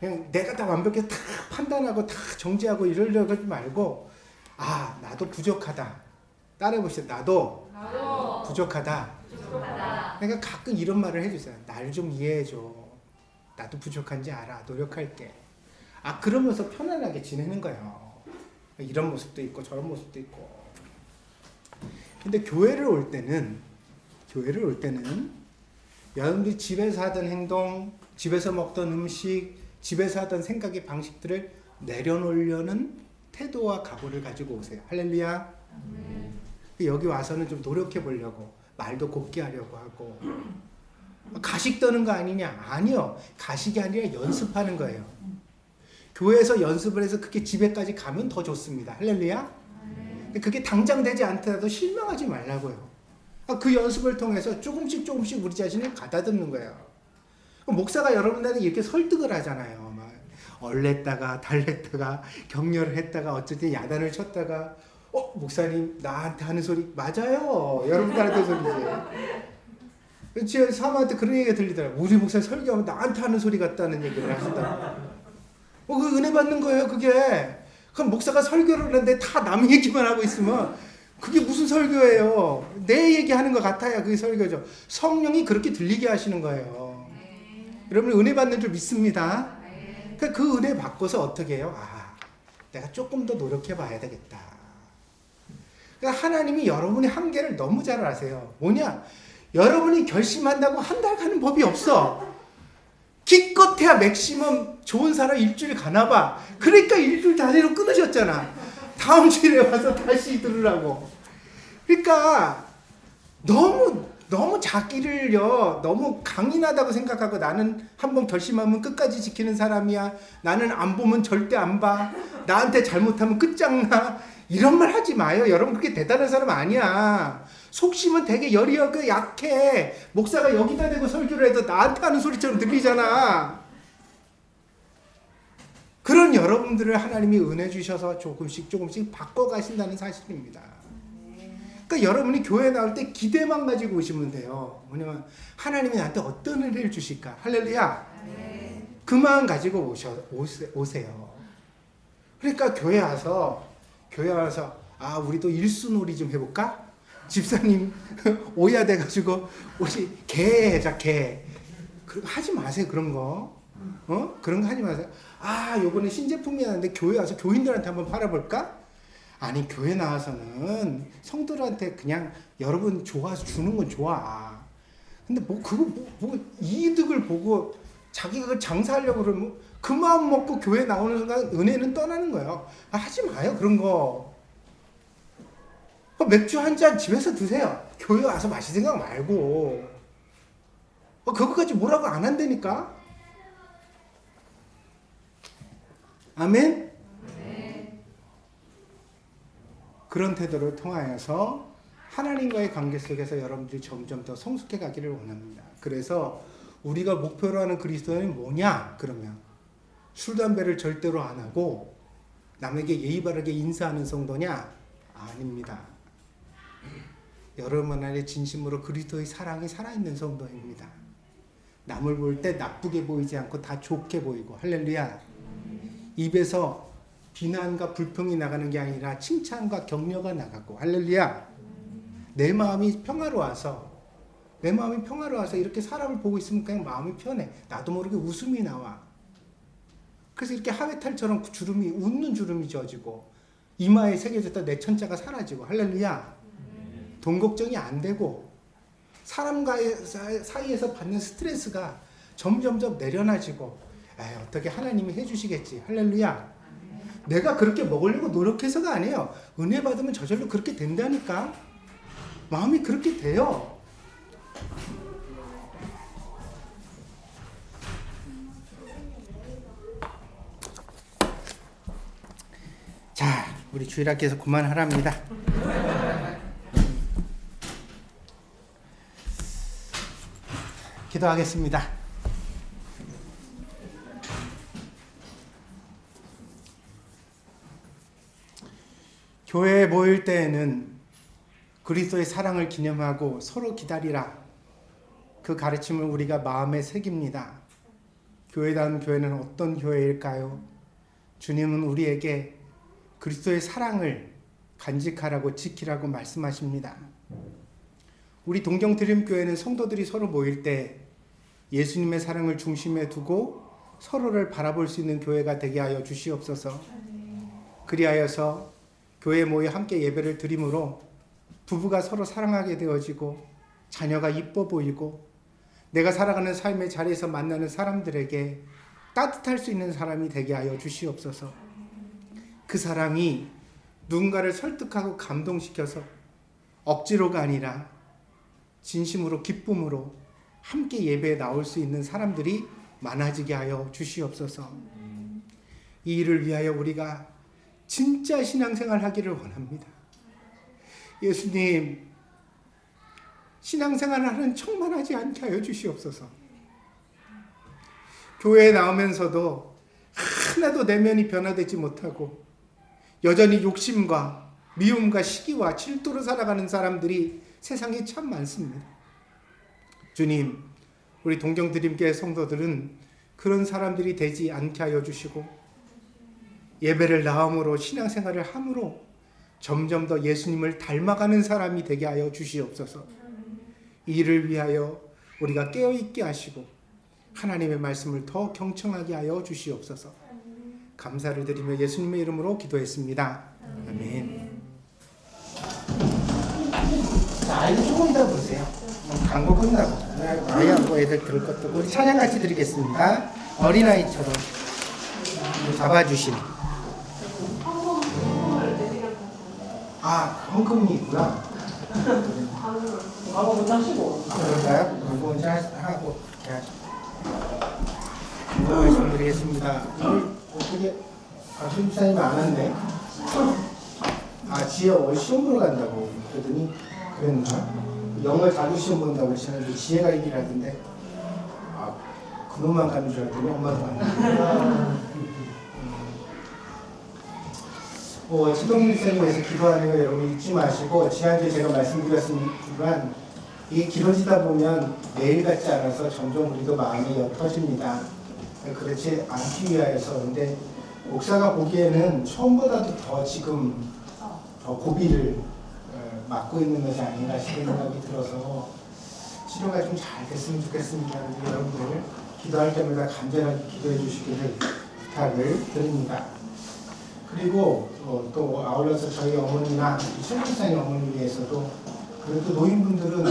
그냥 내가 다 완벽해서 다 판단하고 다 정지하고 이러려고 하지 말고, 나도 부족하다. 따라해보시죠. 나도 부족하다. 그러니까 가끔 이런 말을 해주세요. 날 좀 이해해줘. 나도 부족한지 알아. 노력할게. 그러면서 편안하게 지내는 거예요. 이런 모습도 있고 저런 모습도 있고. 근데 교회를 올 때는 여러분들이 집에서 하던 행동, 집에서 먹던 음식, 집에서 하던 생각의 방식들을 내려놓으려는 태도와 각오를 가지고 오세요. 할렐루야. 여기 와서는 좀 노력해 보려고, 말도 곱게 하려고 하고. 가식 떠는 거 아니냐? 아니요. 가식이 아니라 연습하는 거예요. 교회에서 연습을 해서 그게 집에까지 가면 더 좋습니다. 할렐루야. 그게 당장 되지 않더라도 실망하지 말라고요. 그 연습을 통해서 조금씩 우리 자신을 가다듬는 거예요. 목사가 여러분들한테 이렇게 설득을 하잖아요. 막 얼랬다가 달랬다가 격려를 했다가 어쨌든 야단을 쳤다가 목사님 나한테 하는 소리 맞아요. 여러분들한테 소리지. 제 사모한테 그런 얘기가 들리더라고요. 우리 목사님 설교하면 나한테 하는 소리 같다는 얘기를 하시더라고요. 그 은혜 받는 거예요, 그게. 그럼 목사가 설교를 하는데 다 남 얘기만 하고 있으면 그게 무슨 설교예요? 내 얘기하는 것 같아야 그게 설교죠. 성령이 그렇게 들리게 하시는 거예요. 여러분 은혜 받는 줄 믿습니다. 그 은혜 받고서 어떻게 해요? 내가 조금 더 노력해 봐야 되겠다. 그러니까 하나님이 여러분의 한계를 너무 잘 아세요. 뭐냐? 여러분이 결심한다고 한 달 가는 법이 없어. 기껏해야 맥시멈 좋은 사람 일주일 가나봐. 그러니까 일주일 단위로 끊으셨잖아. 다음 주에 와서 다시 들으라고. 그러니까 너무 자기를요, 너무 강인하다고 생각하고 나는 한번 결심하면 끝까지 지키는 사람이야. 나는 안 보면 절대 안 봐. 나한테 잘못하면 끝장나. 이런 말 하지 마요. 여러분 그렇게 대단한 사람 아니야. 속심은 되게 여리여고 약해. 목사가 여기다 대고 설교를 해도 나한테 하는 소리처럼 들리잖아. 그런 여러분들을 하나님이 은혜 주셔서 조금씩 바꿔가신다는 사실입니다. 그러니까 여러분이 교회 나올 때 기대만 가지고 오시면 돼요. 뭐냐면 하나님이 나한테 어떤 은혜를 주실까? 할렐루야. 그 마음 가지고 오세요. 그러니까 교회 와서 우리도 일수놀이 좀 해볼까? 집사님 오야 돼가지고 우리 개 하자, 개. 하지 마세요, 그런 거. 그런 거 하지 마세요. 요번에 신제품이 나왔는데 교회 와서 교인들한테 한번 팔아볼까? 아니, 교회 나와서는 성도들한테 그냥 여러분 좋아서 주는 건 좋아. 근데 이득을 보고 자기가 그걸 장사하려고 그러면 그 마음 먹고 교회 나오는 순간 은혜는 떠나는 거예요. 하지 마요, 그런 거. 맥주 한 잔 집에서 드세요. 교회 와서 마실 생각 말고. 그거까지 뭐라고 안 한다니까. 아멘? 그런 태도를 통하여서 하나님과의 관계 속에서 여러분들이 점점 더 성숙해 가기를 원합니다. 그래서 우리가 목표로 하는 그리스도인이 뭐냐? 그러면 술, 담배를 절대로 안 하고 남에게 예의 바르게 인사하는 성도냐? 아닙니다. 여러분 안에 진심으로 그리스도의 사랑이 살아있는 성도입니다. 남을 볼 때 나쁘게 보이지 않고 다 좋게 보이고, 할렐루야. 입에서 비난과 불평이 나가는 게 아니라 칭찬과 격려가 나가고, 할렐루야. 내 마음이 평화로워서 이렇게 사람을 보고 있으면 그냥 마음이 편해. 나도 모르게 웃음이 나와. 그래서 이렇게 하회탈처럼 웃는 주름이 져지고 이마에 새겨졌다 내 천자가 사라지고, 할렐루야. 돈 걱정이 안 되고 사람과의 사이에서 받는 스트레스가 점점점 내려놔지고, 어떻게 하나님이 해주시겠지, 할렐루야. 내가 그렇게 먹으려고 노력해서가 아니에요. 은혜 받으면 저절로 그렇게 된다니까. 마음이 그렇게 돼요. 자, 우리 주일학교에서 그만하랍니다. 기도하겠습니다. 교회에 모일 때에는 그리스도의 사랑을 기념하고 서로 기다리라. 그 가르침을 우리가 마음에 새깁니다. 교회다운 교회는 어떤 교회일까요? 주님은 우리에게 그리스도의 사랑을 간직하라고 지키라고 말씀하십니다. 우리 동경드림교회는 성도들이 서로 모일 때 예수님의 사랑을 중심에 두고 서로를 바라볼 수 있는 교회가 되게 하여 주시옵소서. 그리하여서 교회에 모여 함께 예배를 드림으로 부부가 서로 사랑하게 되어지고 자녀가 이뻐 보이고 내가 살아가는 삶의 자리에서 만나는 사람들에게 따뜻할 수 있는 사람이 되게 하여 주시옵소서. 그 사랑이 누군가를 설득하고 감동시켜서 억지로가 아니라 진심으로 기쁨으로 함께 예배에 나올 수 있는 사람들이 많아지게 하여 주시옵소서. 이 일을 위하여 우리가 진짜 신앙생활 하기를 원합니다. 예수님, 신앙생활을 하는 척만 하지 않게 하여 주시옵소서. 교회에 나오면서도 하나도 내면이 변화되지 못하고 여전히 욕심과 미움과 시기와 질투로 살아가는 사람들이 세상에 참 많습니다. 주님, 우리 동경드림교회 성도들은 그런 사람들이 되지 않게 하여 주시고 예배를 나옴으로 신앙생활을 함으로 점점 더 예수님을 닮아가는 사람이 되게 하여 주시옵소서. 이 일을 위하여 우리가 깨어있게 하시고 하나님의 말씀을 더 경청하게 하여 주시옵소서. 감사를 드리며 예수님의 이름으로 기도했습니다. 아멘. 자, 아이들 조금 더 보세요. 광고 끝나고 아이하고 애들 들을 것도 우리 찬양 같이 드리겠습니다. 어린아이처럼 잡아주시네. 헌금이 있구나. 광고 못 하시고. 그럴까요? 광고 먼저 하고 이렇게 하죠. 말씀드리겠습니다. 어떻게 신부사님 안 왔네. 지혜 시험 보러 간다고 그러더니 그랬나? 영어 자주 시험 본다고 그러시는데 지혜가 얘기를 하던데 그놈만 가는 줄 알았더니 엄마도 가는. 치동 목사님 위해서 기도하는 거 여러분 잊지 마시고, 지난주에 제가 말씀드렸지만 이게 길어지다 보면 매일 같지 않아서 점점 우리도 마음이 옅어집니다. 그렇지 않기 위하여서. 근데 목사가 보기에는 처음보다도 더 지금 더 고비를 맞고 있는 것이 아닌가 싶은 생각이 들어서 치료가 좀 잘 됐으면 좋겠습니다. 여러분들 기도할 때마다 간절하게 기도해 주시기를 부탁을 드립니다. 그리고 또 아울러서 저희 어머니나 최목사님 어머니 위해서도 그래도 노인분들은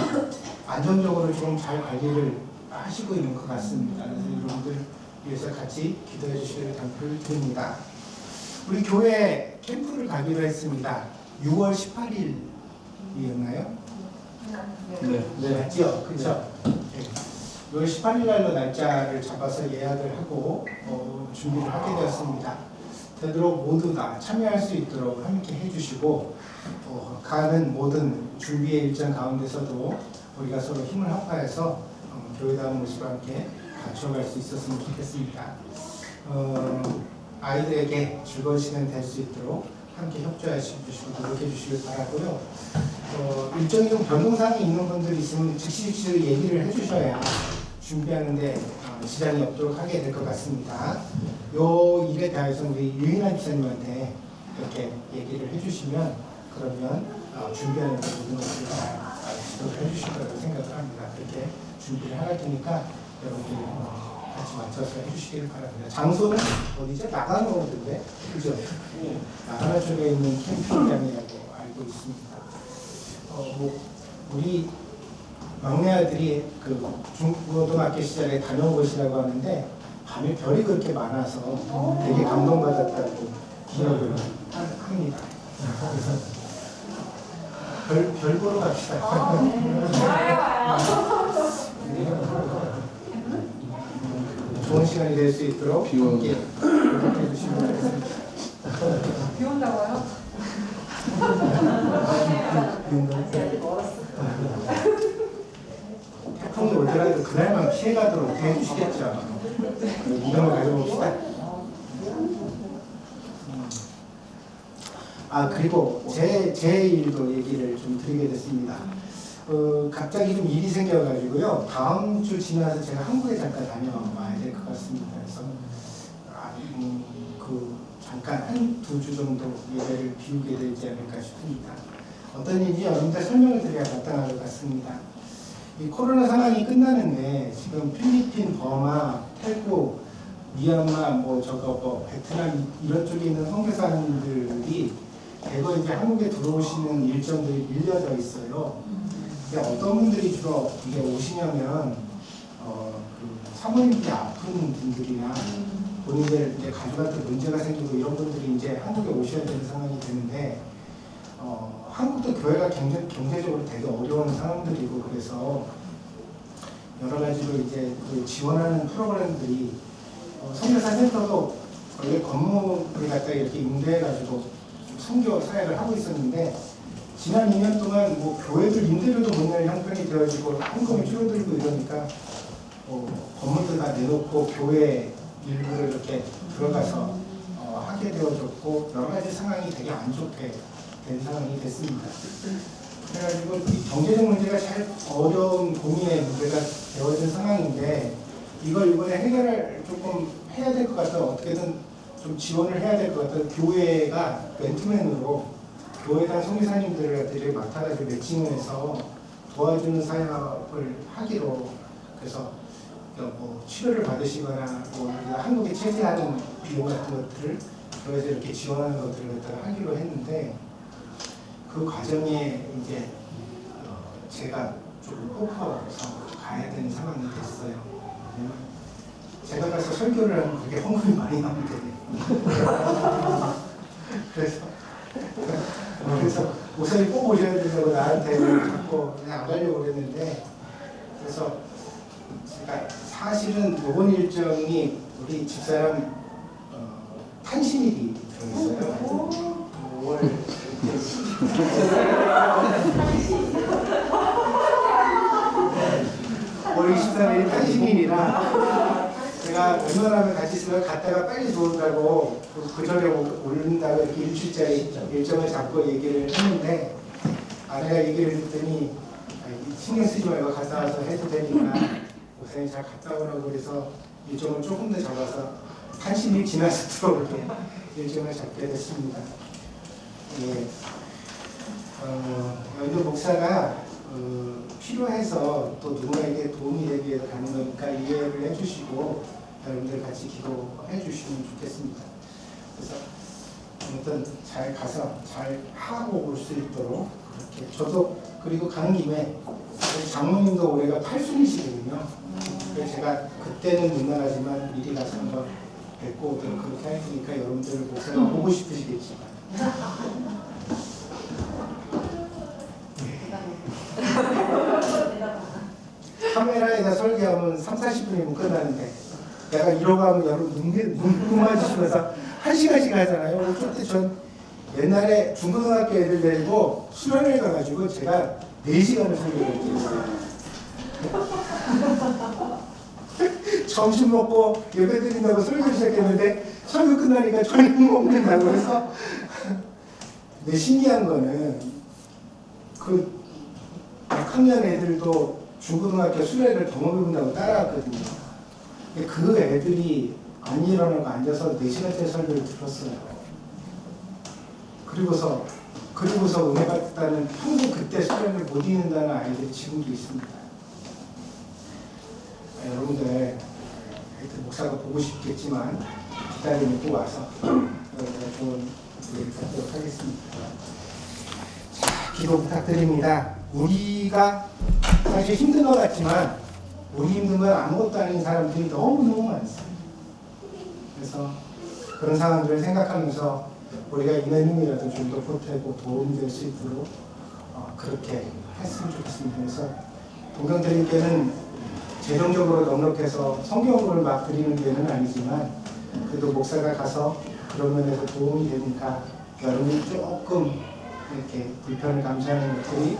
안전적으로 좀 잘 관리를 하시고 있는 것 같습니다. 그래서 여러분들 위해서 같이 기도해 주시기를 부탁을 드립니다. 우리 교회 캠프를 가기로 했습니다. 6월 18일이었나요? 네. 맞죠? 그렇죠? 네. 6월 18일 날로 날짜를 잡아서 예약을 하고 준비를 하게 되었습니다. 되도록 모두 다 참여할 수 있도록 함께 해주시고 가는 모든 준비의 일정 가운데서도 우리가 서로 힘을 합하여서 교회다운 모습과 함께 갖춰갈 수 있었으면 좋겠습니다. 아이들에게 즐거운 시간이 될 수 있도록 함께 협조해 주시고 노력해 주시길 바라고요. 일정이 좀 변동사항이 있는 분들이 있으면 즉시 얘기를 해주셔야 준비하는데 지장이 없도록 하게 될 것 같습니다. 이 일에 대해서 우리 유인한 기사님한테 이렇게 얘기를 해주시면 그러면 준비하는 데 모든 것들을 다 지도를 해주실 거라고 생각을 합니다. 그렇게 준비를 할 테니까 여러분들이 같이 맞춰서 해주시기를 바랍니다. 장소는 어디죠? 나가노 오던데, 그죠? 나가노 쪽에 있는 캠핑장이라고 알고 있습니다. 우리 막내 아들이 그 중고등학교 시절에 다녀온 곳이라고 하는데 밤에 별이 그렇게 많아서 되게 감동받았다고 기억을 합니다. 그래서 별 보러 갑시다. 좋은 시간이 될 수 있도록 함께 노력해 주시면 되겠습니다. 비 온다고요? 태풍이 오더라도 그날만 피해가도록 어떻게 해주시겠죠. 이동을 가져봅시다. 그리고 제 일도 얘기를 좀 드리게 됐습니다. 갑자기 좀 일이 생겨가지고요. 다음 주 지나서 제가 한국에 잠깐 다녀와야 될 것 같습니다. 그래서 잠깐 한2주 정도 예배를 비우게 되지 않을까 싶습니다. 어떤 일인지 여러분들 설명을 드려야 마땅할 것 같습니다. 이 코로나 상황이 끝나는데 지금 필리핀, 버마, 태국, 미얀마, 베트남 이런 쪽에 있는 선교사님들이 대거 이제 한국에 들어오시는 일정들이 밀려져 있어요. 어떤 분들이 주로 이게 오시냐면 사모님들이 아픈 분들이나 본인들 이제 가족한테 문제가 생기고 이런 분들이 이제 한국에 오셔야 되는 상황이 되는데 한국도 교회가 경제적으로 되게 어려운 상황들이고 그래서 여러 가지로 이제 지원하는 프로그램들이 선교사 센터도 원래 건물을 갖다 이렇게 임대해가지고 선교 사역을 하고 있었는데 지난 2년 동안 교회들 임대료도 못 낼 형편이 되어지고 헌금이 줄어들고 이러니까 건물들 다 내놓고 교회 일부를 이렇게 들어가서 하게 되어졌고 여러 가지 상황이 되게 안 좋게 된 상황이 됐습니다. 그래가지고 이 경제적 문제가 잘 어려운 고민의 문제가 되어진 상황인데 이걸 이번에 해결을 조금 해야 될 것 같아요. 어떻게든 좀 지원을 해야 될 것 같아요. 교회가 맨투맨으로 교회당 선교사님들을 맡아가지고 매칭을 해서 도와주는 사역을 하기로 그래서 치료를 받으시거나 한국에 체세하는 비용 같은 것들을 교회에서 이렇게 지원하는 것들을 갖다가 하기로 했는데 그 과정에 이제 제가 조금 뽑혀서 가야 되는 상황이 됐어요. 제가 가서 설교를 하면 그게 헌금이 많이 나오거든요. 그래서 목사님 꼭 오셔야 된다고 나한테 자꾸 그냥 안 가려고 그랬는데 그래서 제가 사실은 이번 일정이 우리 집사람 탄신일이 들어있어요. 5월 23일이 탄신일이라 제가 웬만하면 같이 있으면 갔다가 빨리 들어온다고 그 전에 올린다고 이렇게 일주일짜리 일정을 잡고 얘기를 했는데 아내가 얘기를 했더니 신경 쓰지 말고 갔다 와서 해도 되니까 목사님 잘 갔다 오라고 그래서 일정을 조금 더 잡아서 탄신일 지나서 들어올게 일정을 잡게 됐습니다. 예. 연도 목사가 필요해서 또 누군가에게 도움이 되기 위해서 가는 거니까 이해를 해주시고 여러분들 같이 기도해 주시면 좋겠습니다. 그래서 아무튼 잘 가서 잘 하고 올 수 있도록 그렇게 저도 그리고 가는 김에 장모님도 올해가 8순이시거든요. 그래서 제가 그때는 못 나가지만 미리 가서 한번 뵙고 오도록 그렇게 할 테니까 여러분들 목사가 보고 싶으시겠지만 카메라에다 설계하고 하면 3, 40분이면 끝나는데 내가 이러고 하면 여러분 눈 맞으시면서 1시간씩 하잖아요. 그때 전 옛날에 중고등학교 애들 데리고 수련회 가가지고 제가 4시간을 설교했어요. 점심 먹고 예배 드린다고 설교 시작했는데 설교 끝나니까 저녁 먹는다고 해서 근데 신기한 거는 그 6학년 애들도 중고등학교 수련회를 동업해본다고 따라왔거든요. 근데 그 애들이 안 일어나고 앉아서 4시간째 설교를 들었어요. 그리고서 은혜 받았다는 평소 그때 수련회를 못 잊는다는 아이들이 지금도 있습니다. 여러분들 하여튼 목사가 보고 싶겠지만 기다리면 또 와서 좋은 얘기를 듣도록 하겠습니다. 자, 기도 부탁드립니다. 우리가 사실 힘든 것 같지만 우리 힘든 건 아무것도 아닌 사람들이 너무너무 많습니다. 그래서 그런 상황들을 생각하면서 우리가 있는 힘이라도 좀 더 보태고 도움이 될 수 있도록 그렇게 했으면 좋겠습니다. 그래서 동경드림교회는 재정적으로 넉넉해서 성경을 막 드리는 교회는 아니지만 그래도 목사가 가서 그런 면에서 도움이 되니까 여러분이 조금 이렇게 불편을 감수하는 것들이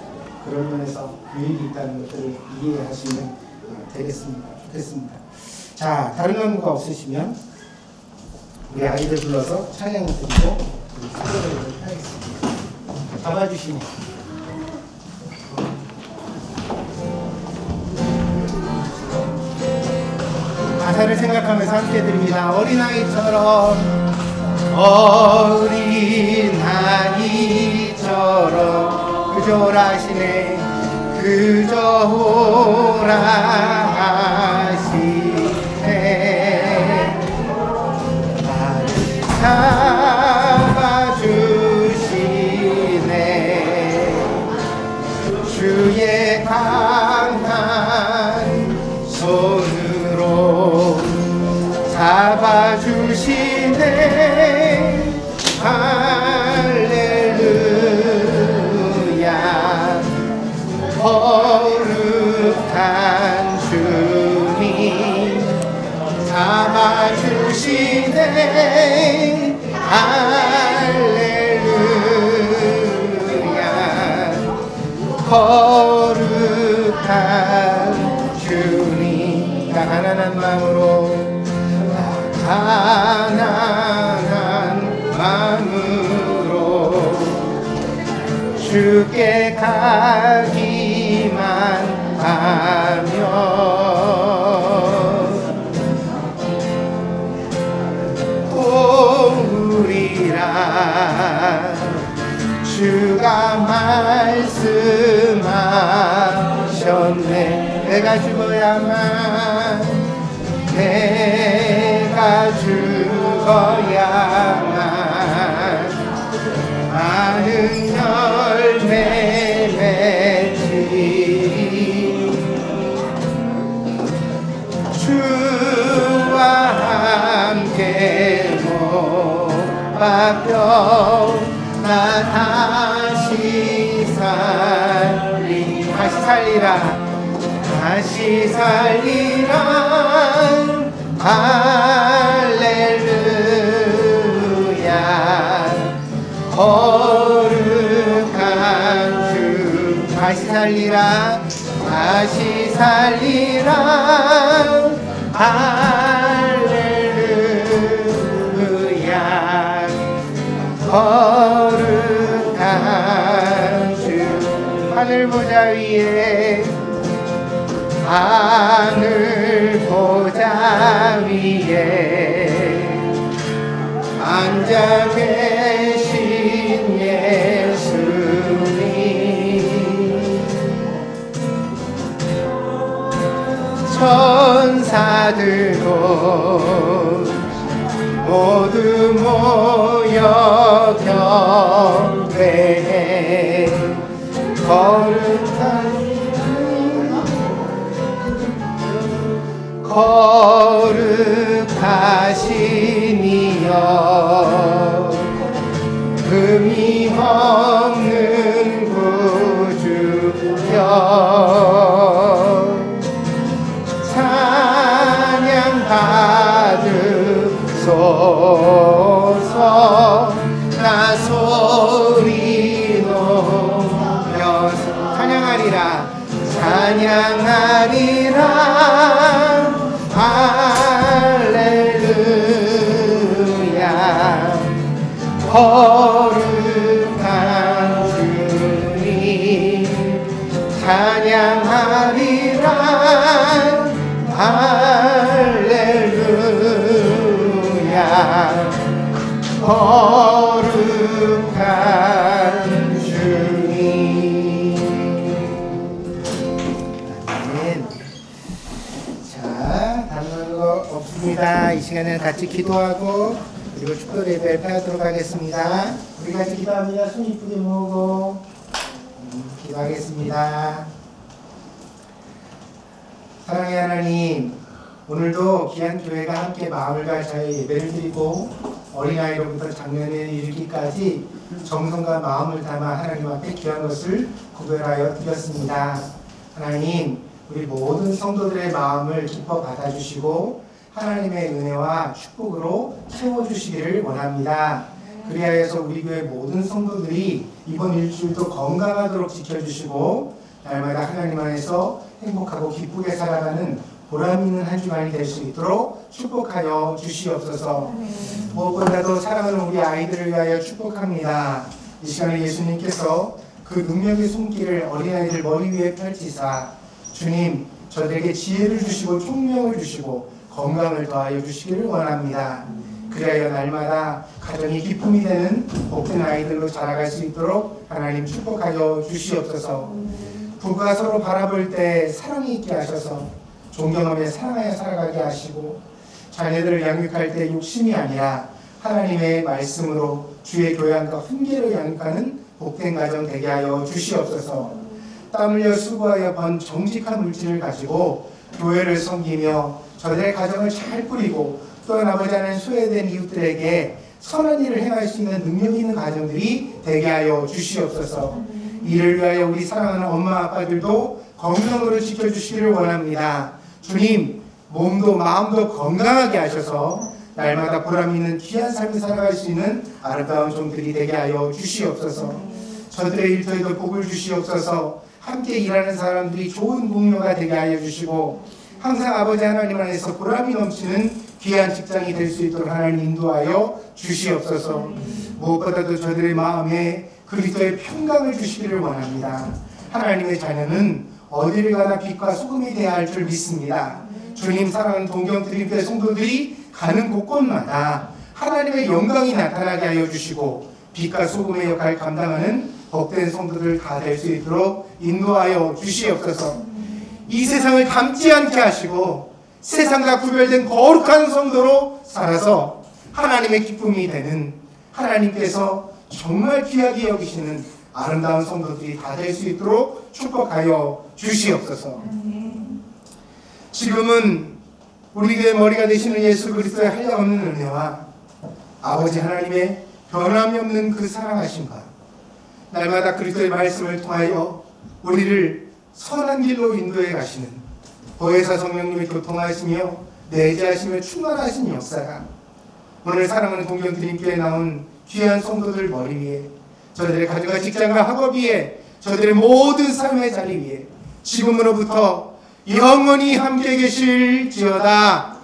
그런 면에서 유익이 있다는 것들을 이해하시면 되겠습니다. 자, 다른 관계가 없으시면 우리 아이들 불러서 찬양을 드리고 우리 기도를 하겠습니다. 잡아주시면 가사를 생각하면서 함께 드립니다. 어린아이처럼 그저 오라 하시네. 그저 오라 하시네. 나를 잡아주시네. 주의 강한 손으로 잡아주시네. 할렐루야. 거룩한 주님 잡아주시네. 할렐루야. 거룩한 주님. 가난한 마음으로 주께 가기만 하면 오리라. 주가 말씀하셨네. 내가 죽어야만 많은 열매 맺지. 주와 함께 못 박혀 나 다시 살리라. 할렐루야. 거룩한 주 다시 살리라. 할렐루야. 거룩한 주 하늘 보좌 위에 앉아 계신 예수님. 천사들도 모두 모여 경배해. 거룩하신 이여 흠이 없는 구주여 찬양하리라 할렐루야 거룩한 주님 찬양하리라 할렐루야 거룩한 주님. 아멘. 자, 다른 거 없습니다. 이 시간에는 같이 기도하고 그리고 축도 예배를 펴도록 하겠습니다. 우리 같이 기도합니다. 손 이쁘게 모으고 기도하겠습니다. 사랑의 하나님, 오늘도 귀한 교회가 함께 마음을 다해 예배를 드리고 어린아이로부터 장년에 이르기까지 정성과 마음을 담아 하나님 앞에 귀한 것을 구별하여 드렸습니다. 하나님, 우리 모든 성도들의 마음을 기뻐 받아주시고 하나님의 은혜와 축복으로 채워주시기를 원합니다. 그리하여서 우리 교회 모든 성도들이 이번 일주일도 건강하도록 지켜주시고 날마다 하나님 안에서 행복하고 기쁘게 살아가는 보람 있는 한 주간이 될 수 있도록 축복하여 주시옵소서. 무엇보다도 사랑하는 우리 아이들을 위하여 축복합니다. 이 시간에 예수님께서 그 능력의 손길을 어린아이들 머리 위에 펼치사 주님 저들에게 지혜를 주시고 총명을 주시고 건강을 더하여 주시기를 원합니다. 그리하여 날마다 가정이 기쁨이 되는 복된 아이들로 자라갈 수 있도록 하나님 축복하여 주시옵소서. 부부가 서로 바라볼 때 사랑이 있게 하셔서 존경하며 사랑하여 살아가게 하시고 자녀들을 양육할 때 욕심이 아니라 하나님의 말씀으로 주의 교양과 훈계로 양육하는 복된 가정 되게 하여 주시옵소서. 땀 흘려 수고하여 번 정직한 물질을 가지고 교회를 섬기며 저들의 가정을 잘 꾸리고 또한 아버지 하나님 소외된 이웃들에게 선한 일을 행할 수 있는 능력 있는 가정들이 되게 하여 주시옵소서. 이를 위하여 우리 사랑하는 엄마 아빠들도 건강으로 지켜주시기를 원합니다. 주님, 몸도 마음도 건강하게 하셔서 날마다 보람 있는 귀한 삶을 살아갈 수 있는 아름다운 종들이 되게 하여 주시옵소서. 저들의 일터에도 복을 주시옵소서. 함께 일하는 사람들이 좋은 동료가 되게 하여 주시고 항상 아버지 하나님 안에서 보람이 넘치는 귀한 직장이 될 수 있도록 하나님 인도하여 주시옵소서. 무엇보다도 저들의 마음에 그리스도의 평강을 주시기를 원합니다. 하나님의 자녀는 어디를 가나 빛과 소금이 되어야 할 줄 믿습니다. 주님 사랑하는 동경드림교회 성도들이 가는 곳곳마다 하나님의 영광이 나타나게 하여 주시고 빛과 소금의 역할을 감당하는 복된 성도들 다 될 수 있도록 인도하여 주시옵소서. 이 세상을 닮지 않게 하시고 세상과 구별된 거룩한 성도로 살아서 하나님의 기쁨이 되는 하나님께서 정말 귀하게 여기시는 아름다운 성도들이 다 될 수 있도록 축복하여 주시옵소서. 지금은 우리 교회 머리가 되시는 예수 그리스도의 한량없는 은혜와 아버지 하나님의 변함이 없는 그 사랑하심과 날마다 그리스도의 말씀을 통하여 우리를 선한 길로 인도해 가시는 보혜사 성령님의 교통하시며 내재하시며 충만하신 역사가 오늘 사랑하는 동경드림교회에 나온 귀한 성도들 머리 위에 저들의 가정과 직장과 학업 위에 저들의 모든 삶의 자리 위에 지금으로부터 영원히 함께 계실지어다.